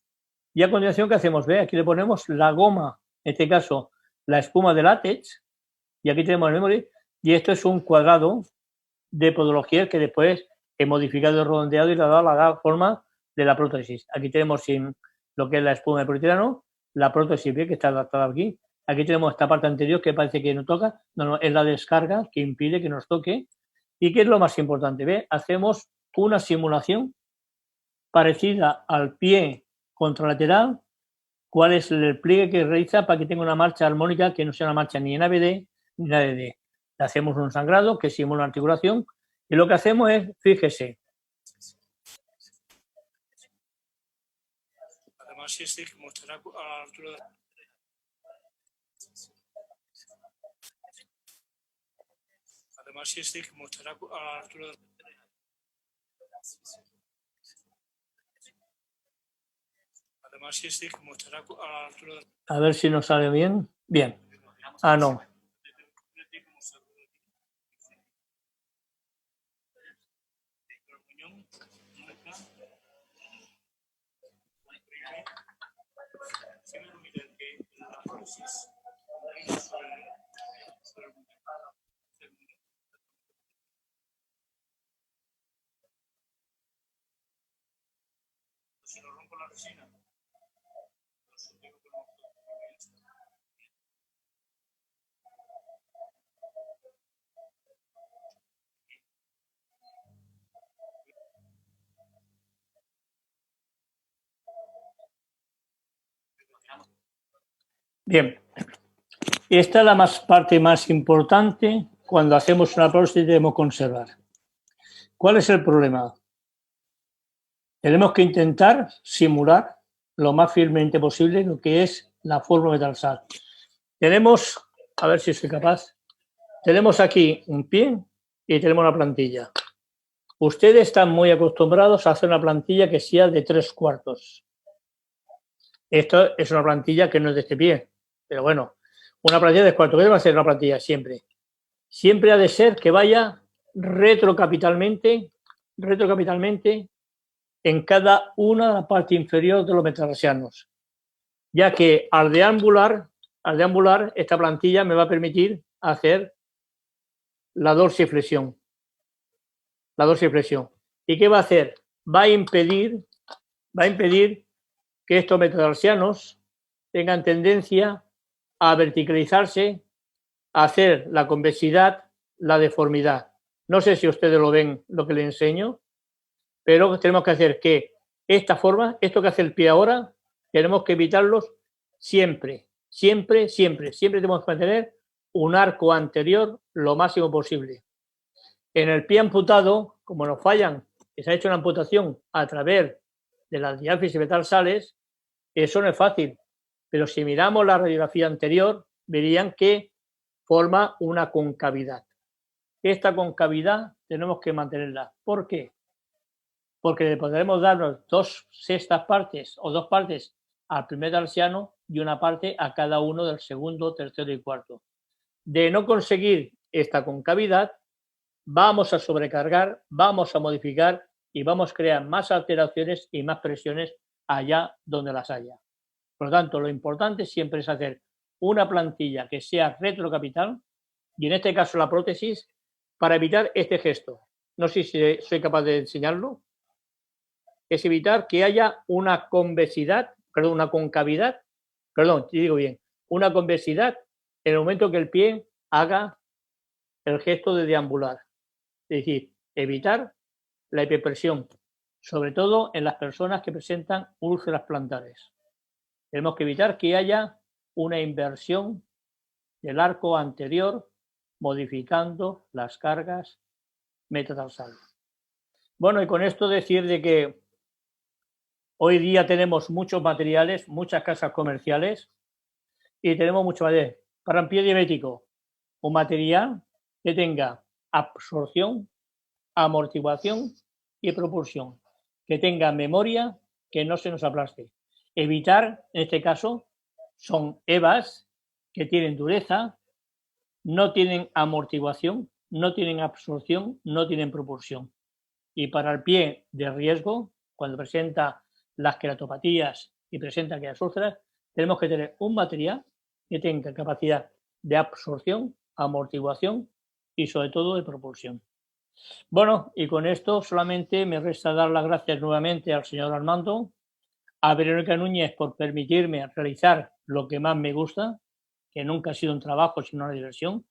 y a continuación, ¿qué hacemos? ¿Ve? Aquí le ponemos la goma, en este caso, la espuma de látex, y aquí tenemos el Memory, y esto es un cuadrado de podología que después he modificado y redondeado y le he dado la forma de la prótesis. Aquí tenemos sin lo que es la espuma de poliuretano, la prótesis que está adaptada aquí, Aquí tenemos esta parte anterior que parece que no toca. No, es la descarga que impide que nos toque. ¿Y qué es lo más importante? ¿Ve? Hacemos una simulación parecida al pie contralateral. ¿Cuál es el pliegue que realiza para que tenga una marcha armónica que no sea una marcha ni en ABD ni en ADD? Hacemos un sangrado que simula una articulación y lo que hacemos es, fíjese. Además, este mostrará a la altura de... Además, este mostrará a la altura de... Además, este mostrará a la altura de... A ver si nos sale bien. Bien. Ah, no. Si no rompo la resina. Bien, esta es la parte más importante cuando hacemos una prótesis debemos conservar. ¿Cuál es el problema? Tenemos que intentar simular lo más fielmente posible lo que es la forma metatarsiana. Tenemos, a ver si soy capaz, tenemos aquí un pie y tenemos una plantilla. Ustedes están muy acostumbrados a hacer una plantilla que sea de 3/4. Esto es una plantilla que no es de este pie, pero bueno, una plantilla de 3/4. ¿Qué va a ser una plantilla? Siempre. Siempre ha de ser que vaya retrocapitalmente en cada una de la parte inferior de los metatarsianos, ya que al deambular, esta plantilla me va a permitir hacer la dorsiflexión. ¿Y qué va a hacer? Va a impedir que estos metatarsianos tengan tendencia a verticalizarse, a hacer la convexidad, la deformidad. No sé si ustedes lo ven, lo que les enseño, pero tenemos que hacer que esta forma, esto que hace el pie ahora, tenemos que evitarlos siempre. Siempre tenemos que mantener un arco anterior lo máximo posible. En el pie amputado, como nos fallan, que se ha hecho una amputación a través de las diáfisis metatarsiales, eso no es fácil. Pero si miramos la radiografía anterior, verían que forma una concavidad. Esta concavidad tenemos que mantenerla. ¿Por qué? Porque podremos darnos 2/6 partes o 2 partes al primer tarsiano y una parte a cada uno del segundo, tercero y cuarto. De no conseguir esta concavidad, vamos a sobrecargar, vamos a modificar y vamos a crear más alteraciones y más presiones allá donde las haya. Por lo tanto, lo importante siempre es hacer una plantilla que sea retrocapital y en este caso la prótesis para evitar este gesto. No sé si soy capaz de enseñarlo. Es evitar que haya una convexidad, una concavidad, una convexidad en el momento que el pie haga el gesto de deambular. Es decir, evitar la hiperpresión, sobre todo en las personas que presentan úlceras plantares. Tenemos que evitar que haya una inversión del arco anterior modificando las cargas metatarsales. Bueno, y con esto decir de que hoy día tenemos muchos materiales, muchas casas comerciales y tenemos mucho material. Para un pie diabético, un material que tenga absorción, amortiguación y propulsión, que tenga memoria, que no se nos aplaste. Evitar, en este caso, son EVAs que tienen dureza, no tienen amortiguación, no tienen absorción, no tienen propulsión. Y para el pie de riesgo, cuando presenta las queratopatías y presenta aquellas úlceras, tenemos que tener un material que tenga capacidad de absorción, amortiguación y sobre todo de propulsión. Bueno, y con esto solamente me resta dar las gracias nuevamente al señor Armando, a Verónica Núñez por permitirme realizar lo que más me gusta, que nunca ha sido un trabajo, sino una diversión.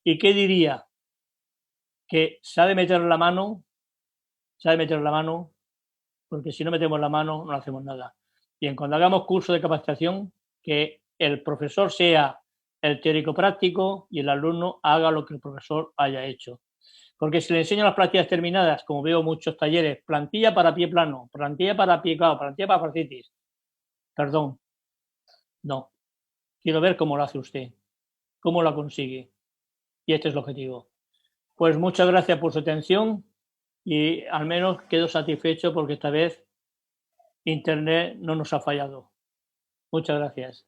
¿Y qué diría? Que sabe meter la mano, porque si no metemos la mano no hacemos nada. Bien, cuando hagamos curso de capacitación, que el profesor sea el teórico práctico y el alumno haga lo que el profesor haya hecho. Porque si le enseño las plantillas terminadas, como veo muchos talleres, plantilla para pie plano, plantilla para pie cao, plantilla para fascitis, perdón, no. Quiero ver cómo lo hace usted, cómo lo consigue. Y este es el objetivo. Pues muchas gracias por su atención y al menos quedo satisfecho porque esta vez Internet no nos ha fallado. Muchas gracias.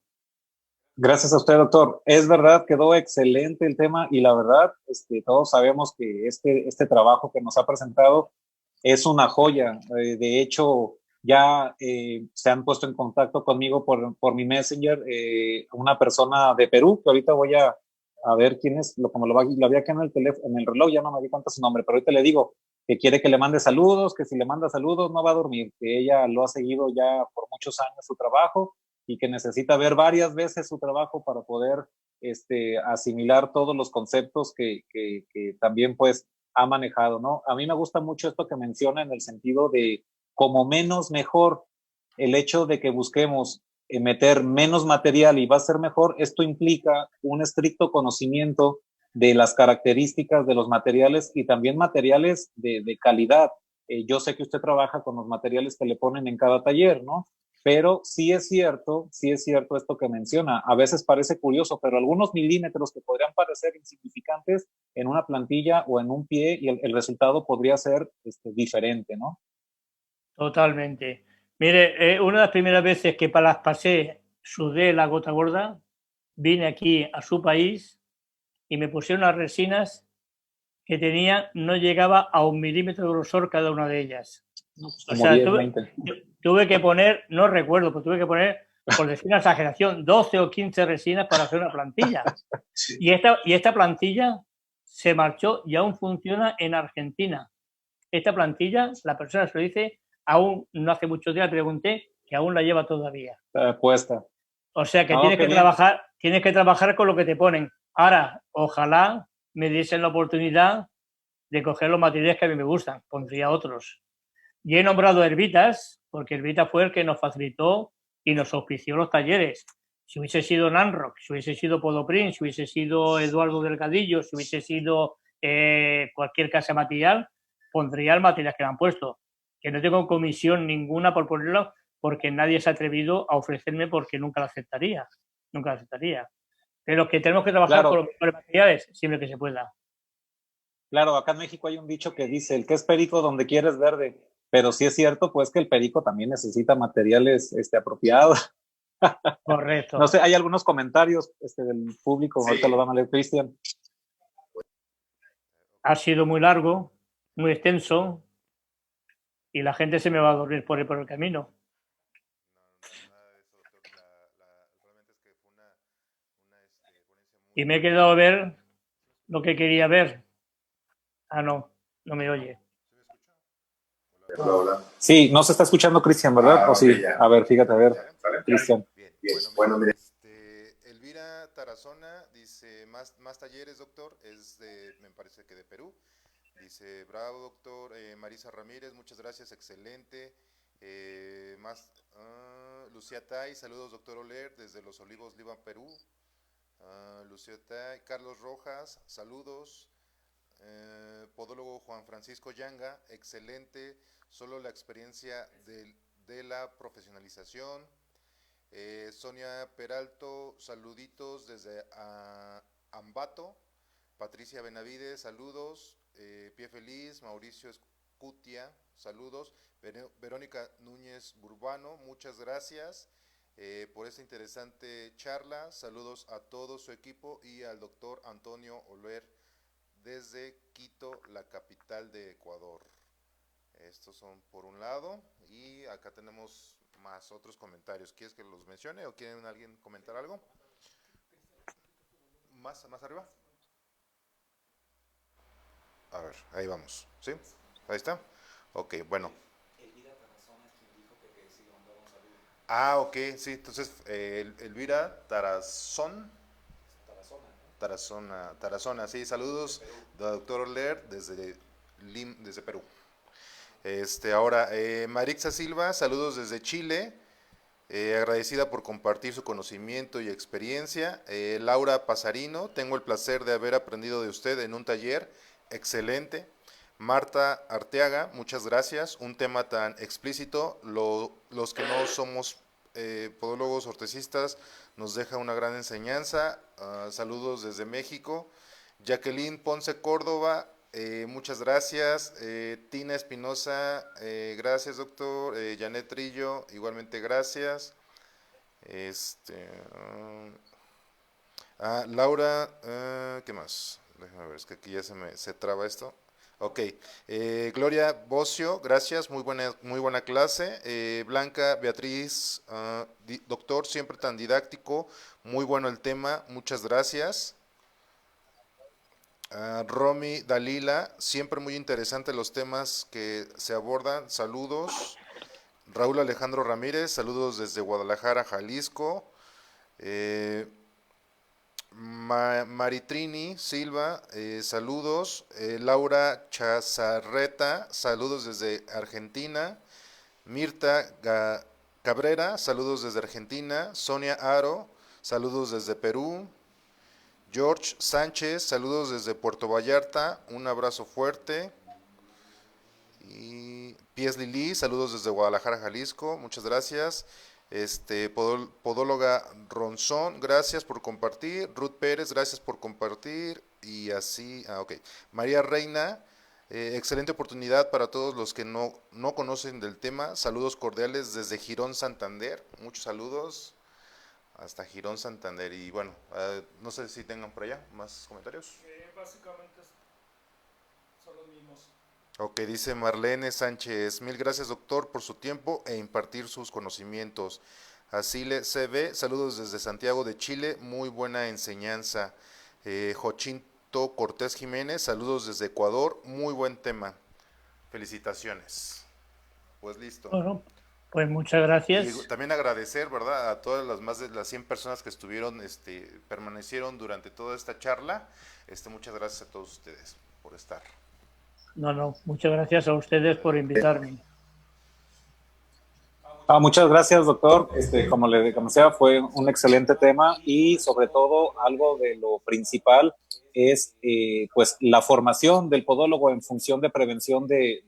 Gracias a usted, doctor. Es verdad, quedó excelente el tema y la verdad, todos sabemos que este trabajo que nos ha presentado es una joya. De hecho, ya se han puesto en contacto conmigo por mi Messenger una persona de Perú, que ahorita voy a ver quién es, como lo vi acá en el teléfono, en el reloj, ya no me di cuenta su nombre, pero ahorita le digo que quiere que le mande saludos, que si le manda saludos no va a dormir, que ella lo ha seguido ya por muchos años su trabajo y que necesita ver varias veces su trabajo para poder asimilar todos los conceptos que también pues ha manejado, ¿no? A mí me gusta mucho esto que menciona en el sentido de como menos mejor, el hecho de que busquemos meter menos material y va a ser mejor, esto implica un estricto conocimiento de las características de los materiales y también materiales de calidad. Yo sé que usted trabaja con los materiales que le ponen en cada taller, ¿no? Pero sí es cierto esto que menciona. A veces parece curioso, pero algunos milímetros que podrían parecer insignificantes en una plantilla o en un pie y el resultado podría ser diferente, ¿no? Totalmente. Mire, una de las primeras veces que para las pasé sudé la gota gorda, vine aquí a su país y me pusieron unas resinas que no llegaba a 1 milímetro de grosor cada una de ellas. O sea, 10, 20. tuve que poner, no recuerdo, pero tuve que poner, por decir una exageración, 12 o 15 resinas para hacer una plantilla. Sí. Y esta plantilla se marchó y aún funciona en Argentina. Esta plantilla, la persona se lo dice, aún no hace muchos días le pregunté que aún la lleva todavía. Puesta. O sea que No, tienes bien. que trabajar con lo que te ponen. Ahora, ojalá me diesen la oportunidad de coger los materiales que a mí me gustan, pondría otros. Y he nombrado Herbitas, porque Herbita fue el que nos facilitó y nos auspició los talleres. Si hubiese sido Nanrock, si hubiese sido Podoprin, si hubiese sido Eduardo Delgadillo, si hubiese sido cualquier casa material, pondría el material que me han puesto. Que no tengo comisión ninguna por ponerlo, porque nadie se ha atrevido a ofrecerme porque nunca lo aceptaría. Nunca lo aceptaría. Pero que tenemos que trabajar Claro. con los mejores materiales siempre que se pueda. Claro, acá en México hay un dicho que dice, el que es perico donde quieres verde, pero sí es cierto pues que el perico también necesita materiales apropiados. Correcto. No sé, hay algunos comentarios del público, Sí. ahorita lo van a leer Cristian. Ha sido muy largo, muy extenso, y la gente se me va a dormir por el camino. Y me he quedado a ver lo que quería ver. Ah, no me oye. Hola. Sí, no se está escuchando Cristian, ¿verdad? ¿O sí? Ya. A ver, fíjate, a ver, ¿Vale? Cristian. Bien. Bueno, mire. Elvira Tarazona dice, más talleres, doctor, me parece que de Perú. Dice, bravo, doctor. Marisa Ramírez, muchas gracias, excelente. Lucía Tai, saludos, doctor Oler, desde Los Olivos, Lima, Perú. Lucía Tai, Carlos Rojas, saludos. Podólogo Juan Francisco Yanga, excelente, solo la experiencia de la profesionalización. Sonia Peralto, saluditos desde Ambato. Patricia Benavides, saludos. Pie Feliz, Mauricio Escutia, saludos. Verónica Núñez Burbano, muchas gracias por esta interesante charla. Saludos a todo su equipo y al doctor Antonio Oler desde Quito, la capital de Ecuador. Estos son por un lado, y acá tenemos más otros comentarios. ¿Quieres que los mencione o quieren alguien comentar algo? ¿Más arriba? A ver, ahí vamos. ¿Sí? Ahí está. Ok, bueno. Ah, ok, sí. Entonces, Elvira Tarazón Tarazona. Sí, saludos, doctor Oler, desde Perú. Ahora, Marixa Silva, saludos desde Chile. Agradecida por compartir su conocimiento y experiencia. Laura Pasarino, tengo el placer de haber aprendido de usted en un taller excelente. Marta Arteaga, muchas gracias. Un tema tan explícito, los que no somos podólogos ortesistas, nos deja una gran enseñanza. Saludos desde México. Jacqueline Ponce Córdoba, muchas gracias. Tina Espinosa, gracias doctor. Janet Trillo, igualmente gracias. Laura, ¿qué más? Déjame ver, es que aquí ya se traba esto. Ok, Gloria Bocio, gracias, muy buena clase. Blanca Beatriz, doctor, siempre tan didáctico, muy bueno el tema, muchas gracias. Romy Dalila, siempre muy interesante los temas que se abordan, saludos. Raúl Alejandro Ramírez, saludos desde Guadalajara, Jalisco. Maritrini Silva, saludos. Laura Chazarreta, saludos desde Argentina. Mirta Cabrera, saludos desde Argentina. Sonia Aro, saludos desde Perú. George Sánchez, saludos desde Puerto Vallarta, un abrazo fuerte. Y Pies Lili, saludos desde Guadalajara, Jalisco, muchas gracias. Podóloga Ronzón, gracias por compartir. Ruth Pérez, gracias por compartir. Y así, ok. María Reina, excelente oportunidad para todos los que no conocen del tema. Saludos cordiales desde Girón, Santander. Muchos saludos hasta Girón, Santander. Y bueno, no sé si tengan por allá más comentarios. Básicamente son los mismos. Ok, dice Marlene Sánchez, mil gracias doctor por su tiempo e impartir sus conocimientos. Asile CB, saludos desde Santiago de Chile, muy buena enseñanza. Jochinto Cortés Jiménez, saludos desde Ecuador, muy buen tema. Felicitaciones. Pues listo. Bueno, pues muchas gracias. Y también agradecer, ¿verdad?, a todas las más de las 100 personas que estuvieron, permanecieron durante toda esta charla. Muchas gracias a todos ustedes por estar. No, muchas gracias a ustedes por invitarme. Muchas gracias, doctor. Como le decía, fue un excelente tema y sobre todo algo de lo principal es pues la formación del podólogo en función de prevención del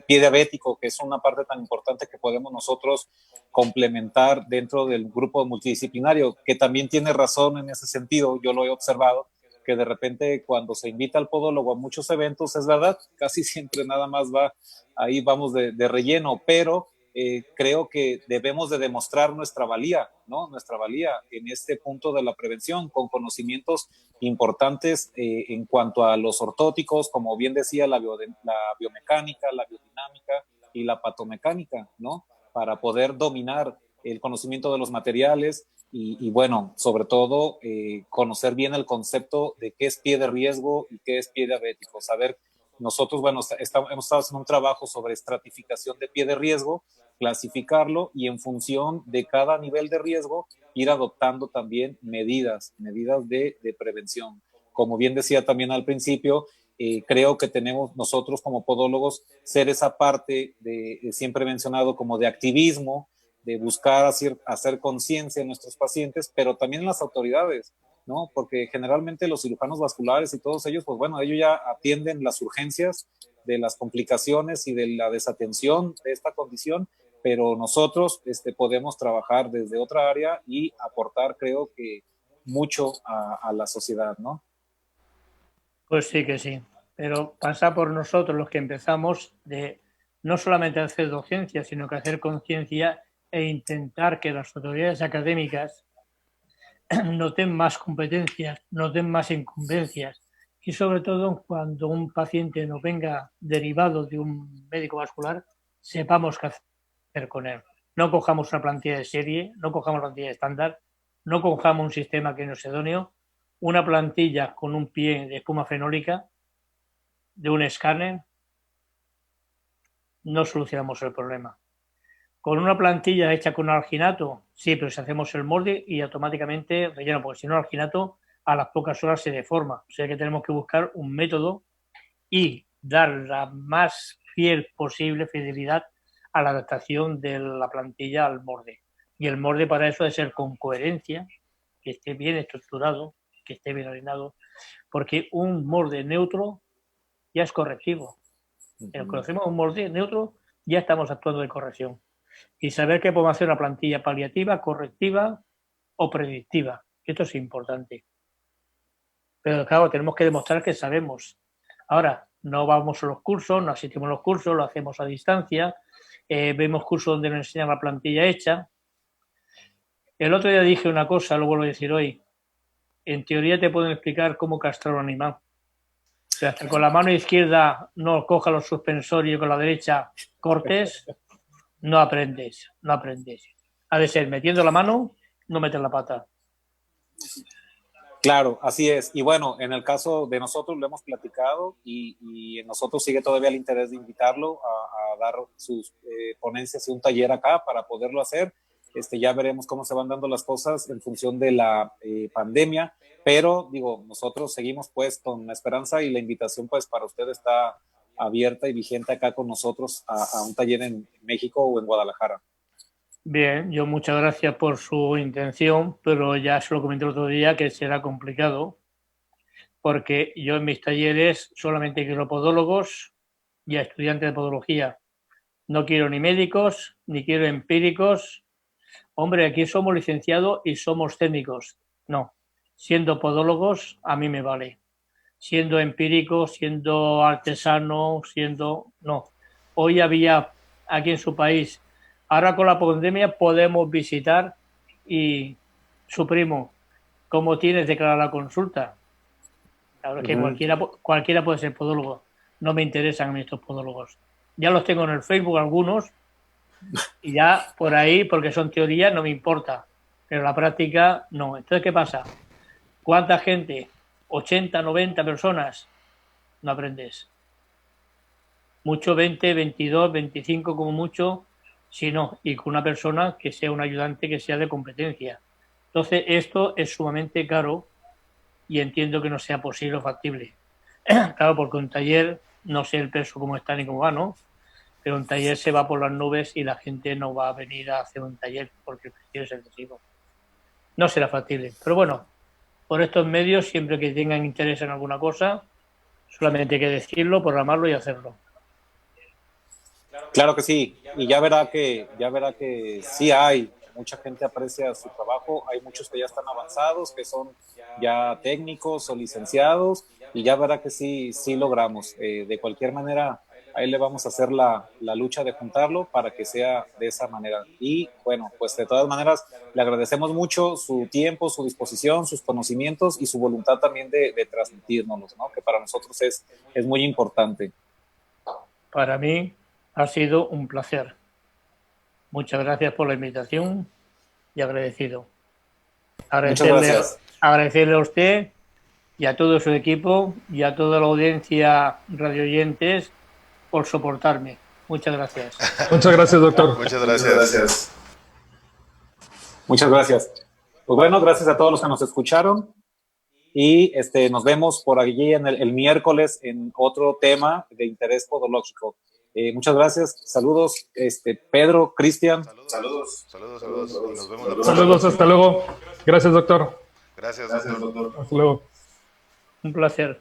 pie diabético, que es una parte tan importante que podemos nosotros complementar dentro del grupo multidisciplinario, que también tiene razón en ese sentido. Yo lo he observado, que de repente cuando se invita al podólogo a muchos eventos, es verdad, casi siempre nada más ahí vamos de relleno, pero creo que debemos de demostrar nuestra valía, ¿no? Nuestra valía en este punto de la prevención, con conocimientos importantes en cuanto a los ortóticos, como bien decía, la biomecánica, la biodinámica y la patomecánica, ¿no? Para poder dominar el conocimiento de los materiales y bueno, sobre todo conocer bien el concepto de qué es pie de riesgo y qué es pie diabético. Saber, nosotros, bueno, hemos estado haciendo un trabajo sobre estratificación de pie de riesgo, clasificarlo y en función de cada nivel de riesgo ir adoptando también medidas de prevención. Como bien decía también al principio, creo que tenemos nosotros como podólogos ser esa parte siempre mencionado como de activismo, de buscar hacer conciencia en nuestros pacientes, pero también en las autoridades, ¿no? Porque generalmente los cirujanos vasculares y todos ellos, pues bueno, ellos ya atienden las urgencias de las complicaciones y de la desatención de esta condición, pero nosotros podemos trabajar desde otra área y aportar, creo que, mucho a la sociedad, ¿no? Pues sí que sí, pero pasa por nosotros los que empezamos de no solamente hacer docencia, sino que hacer conciencia e intentar que las autoridades académicas nos den más competencias, nos den más incumbencias y sobre todo cuando un paciente nos venga derivado de un médico vascular, sepamos qué hacer con él. No cojamos una plantilla de serie, no cojamos una plantilla estándar, no cojamos un sistema que no es idóneo, una plantilla con un pie de espuma fenólica, de un escáner, no solucionamos el problema. Con una plantilla hecha con alginato, sí, pero si hacemos el molde y automáticamente relleno, porque si no el alginato a las pocas horas se deforma. O sea que tenemos que buscar un método y dar la más fiel posible fidelidad a la adaptación de la plantilla al molde. Y el molde para eso debe ser con coherencia, que esté bien estructurado, que esté bien alineado, porque un molde neutro ya es correctivo. El conocemos un molde neutro, ya estamos actuando de corrección. Y saber que podemos hacer una plantilla paliativa, correctiva o predictiva. Esto es importante. Pero claro, tenemos que demostrar que sabemos. Ahora, no vamos a los cursos, no asistimos a los cursos, lo hacemos a distancia, vemos cursos donde nos enseñan la plantilla hecha. El otro día dije una cosa, lo vuelvo a decir hoy. En teoría te pueden explicar cómo castrar un animal. O sea, hasta con la mano izquierda no coja los suspensorios y con la derecha cortes, no aprendes. Ha de ser metiendo la mano, no meter la pata. Claro, así es. Y bueno, en el caso de nosotros lo hemos platicado y en nosotros sigue todavía el interés de invitarlo a dar sus ponencias y un taller acá para poderlo hacer. Ya veremos cómo se van dando las cosas en función de la pandemia, pero digo, nosotros seguimos pues con la esperanza y la invitación pues para usted está abierta y vigente acá con nosotros a un taller en México o en Guadalajara. Bien, yo muchas gracias por su intención, pero ya se lo comenté el otro día que será complicado, porque yo en mis talleres solamente quiero podólogos y a estudiantes de podología. No quiero ni médicos, ni quiero empíricos. Hombre, aquí somos licenciados y somos técnicos. No, siendo podólogos a mí me vale. Siendo empírico, siendo artesano, no. Hoy había aquí en su país, ahora con la pandemia podemos visitar y su primo, ¿cómo tienes declarada la consulta? Claro, es que cualquiera puede ser podólogo. No me interesan a mí estos podólogos. Ya los tengo en el Facebook algunos y ya por ahí, porque son teorías, no me importa. Pero la práctica, no. Entonces, ¿qué pasa? ¿Cuánta gente? 80, 90 personas. No aprendes. Mucho 20, 22, 25 como mucho, si no. Y con una persona que sea un ayudante, que sea de competencia. Entonces, esto es sumamente caro y entiendo que no sea posible o factible. Claro, porque un taller, no sé el peso cómo está ni cómo va, ¿no? Pero un taller se va por las nubes y la gente no va a venir a hacer un taller porque el precio es excesivo. No será factible. Pero bueno, por estos medios, siempre que tengan interés en alguna cosa, solamente hay que decirlo, programarlo y hacerlo. Claro que sí, y ya verá que sí hay, mucha gente aprecia su trabajo, hay muchos que ya están avanzados, que son ya técnicos o licenciados, y ya verá que sí logramos. De cualquier manera, ahí le vamos a hacer la lucha de juntarlo para que sea de esa manera. Y bueno, pues de todas maneras, le agradecemos mucho su tiempo, su disposición, sus conocimientos y su voluntad también de transmitírnoslos, ¿no? Que para nosotros es muy importante. Para mí ha sido un placer. Muchas gracias por la invitación y agradecido. Agradecerle a usted y a todo su equipo y a toda la audiencia radioyentes por soportarme. Muchas gracias. Muchas gracias, doctor. Muchas gracias. Muchas gracias. Pues bueno, gracias a todos los que nos escucharon y nos vemos por allí en el miércoles en otro tema de interés podológico. Muchas gracias. Saludos, Pedro, Cristian. Saludos. Y nos vemos. Saludos, hasta luego. Gracias, doctor. Gracias, doctor. Hasta luego. Un placer.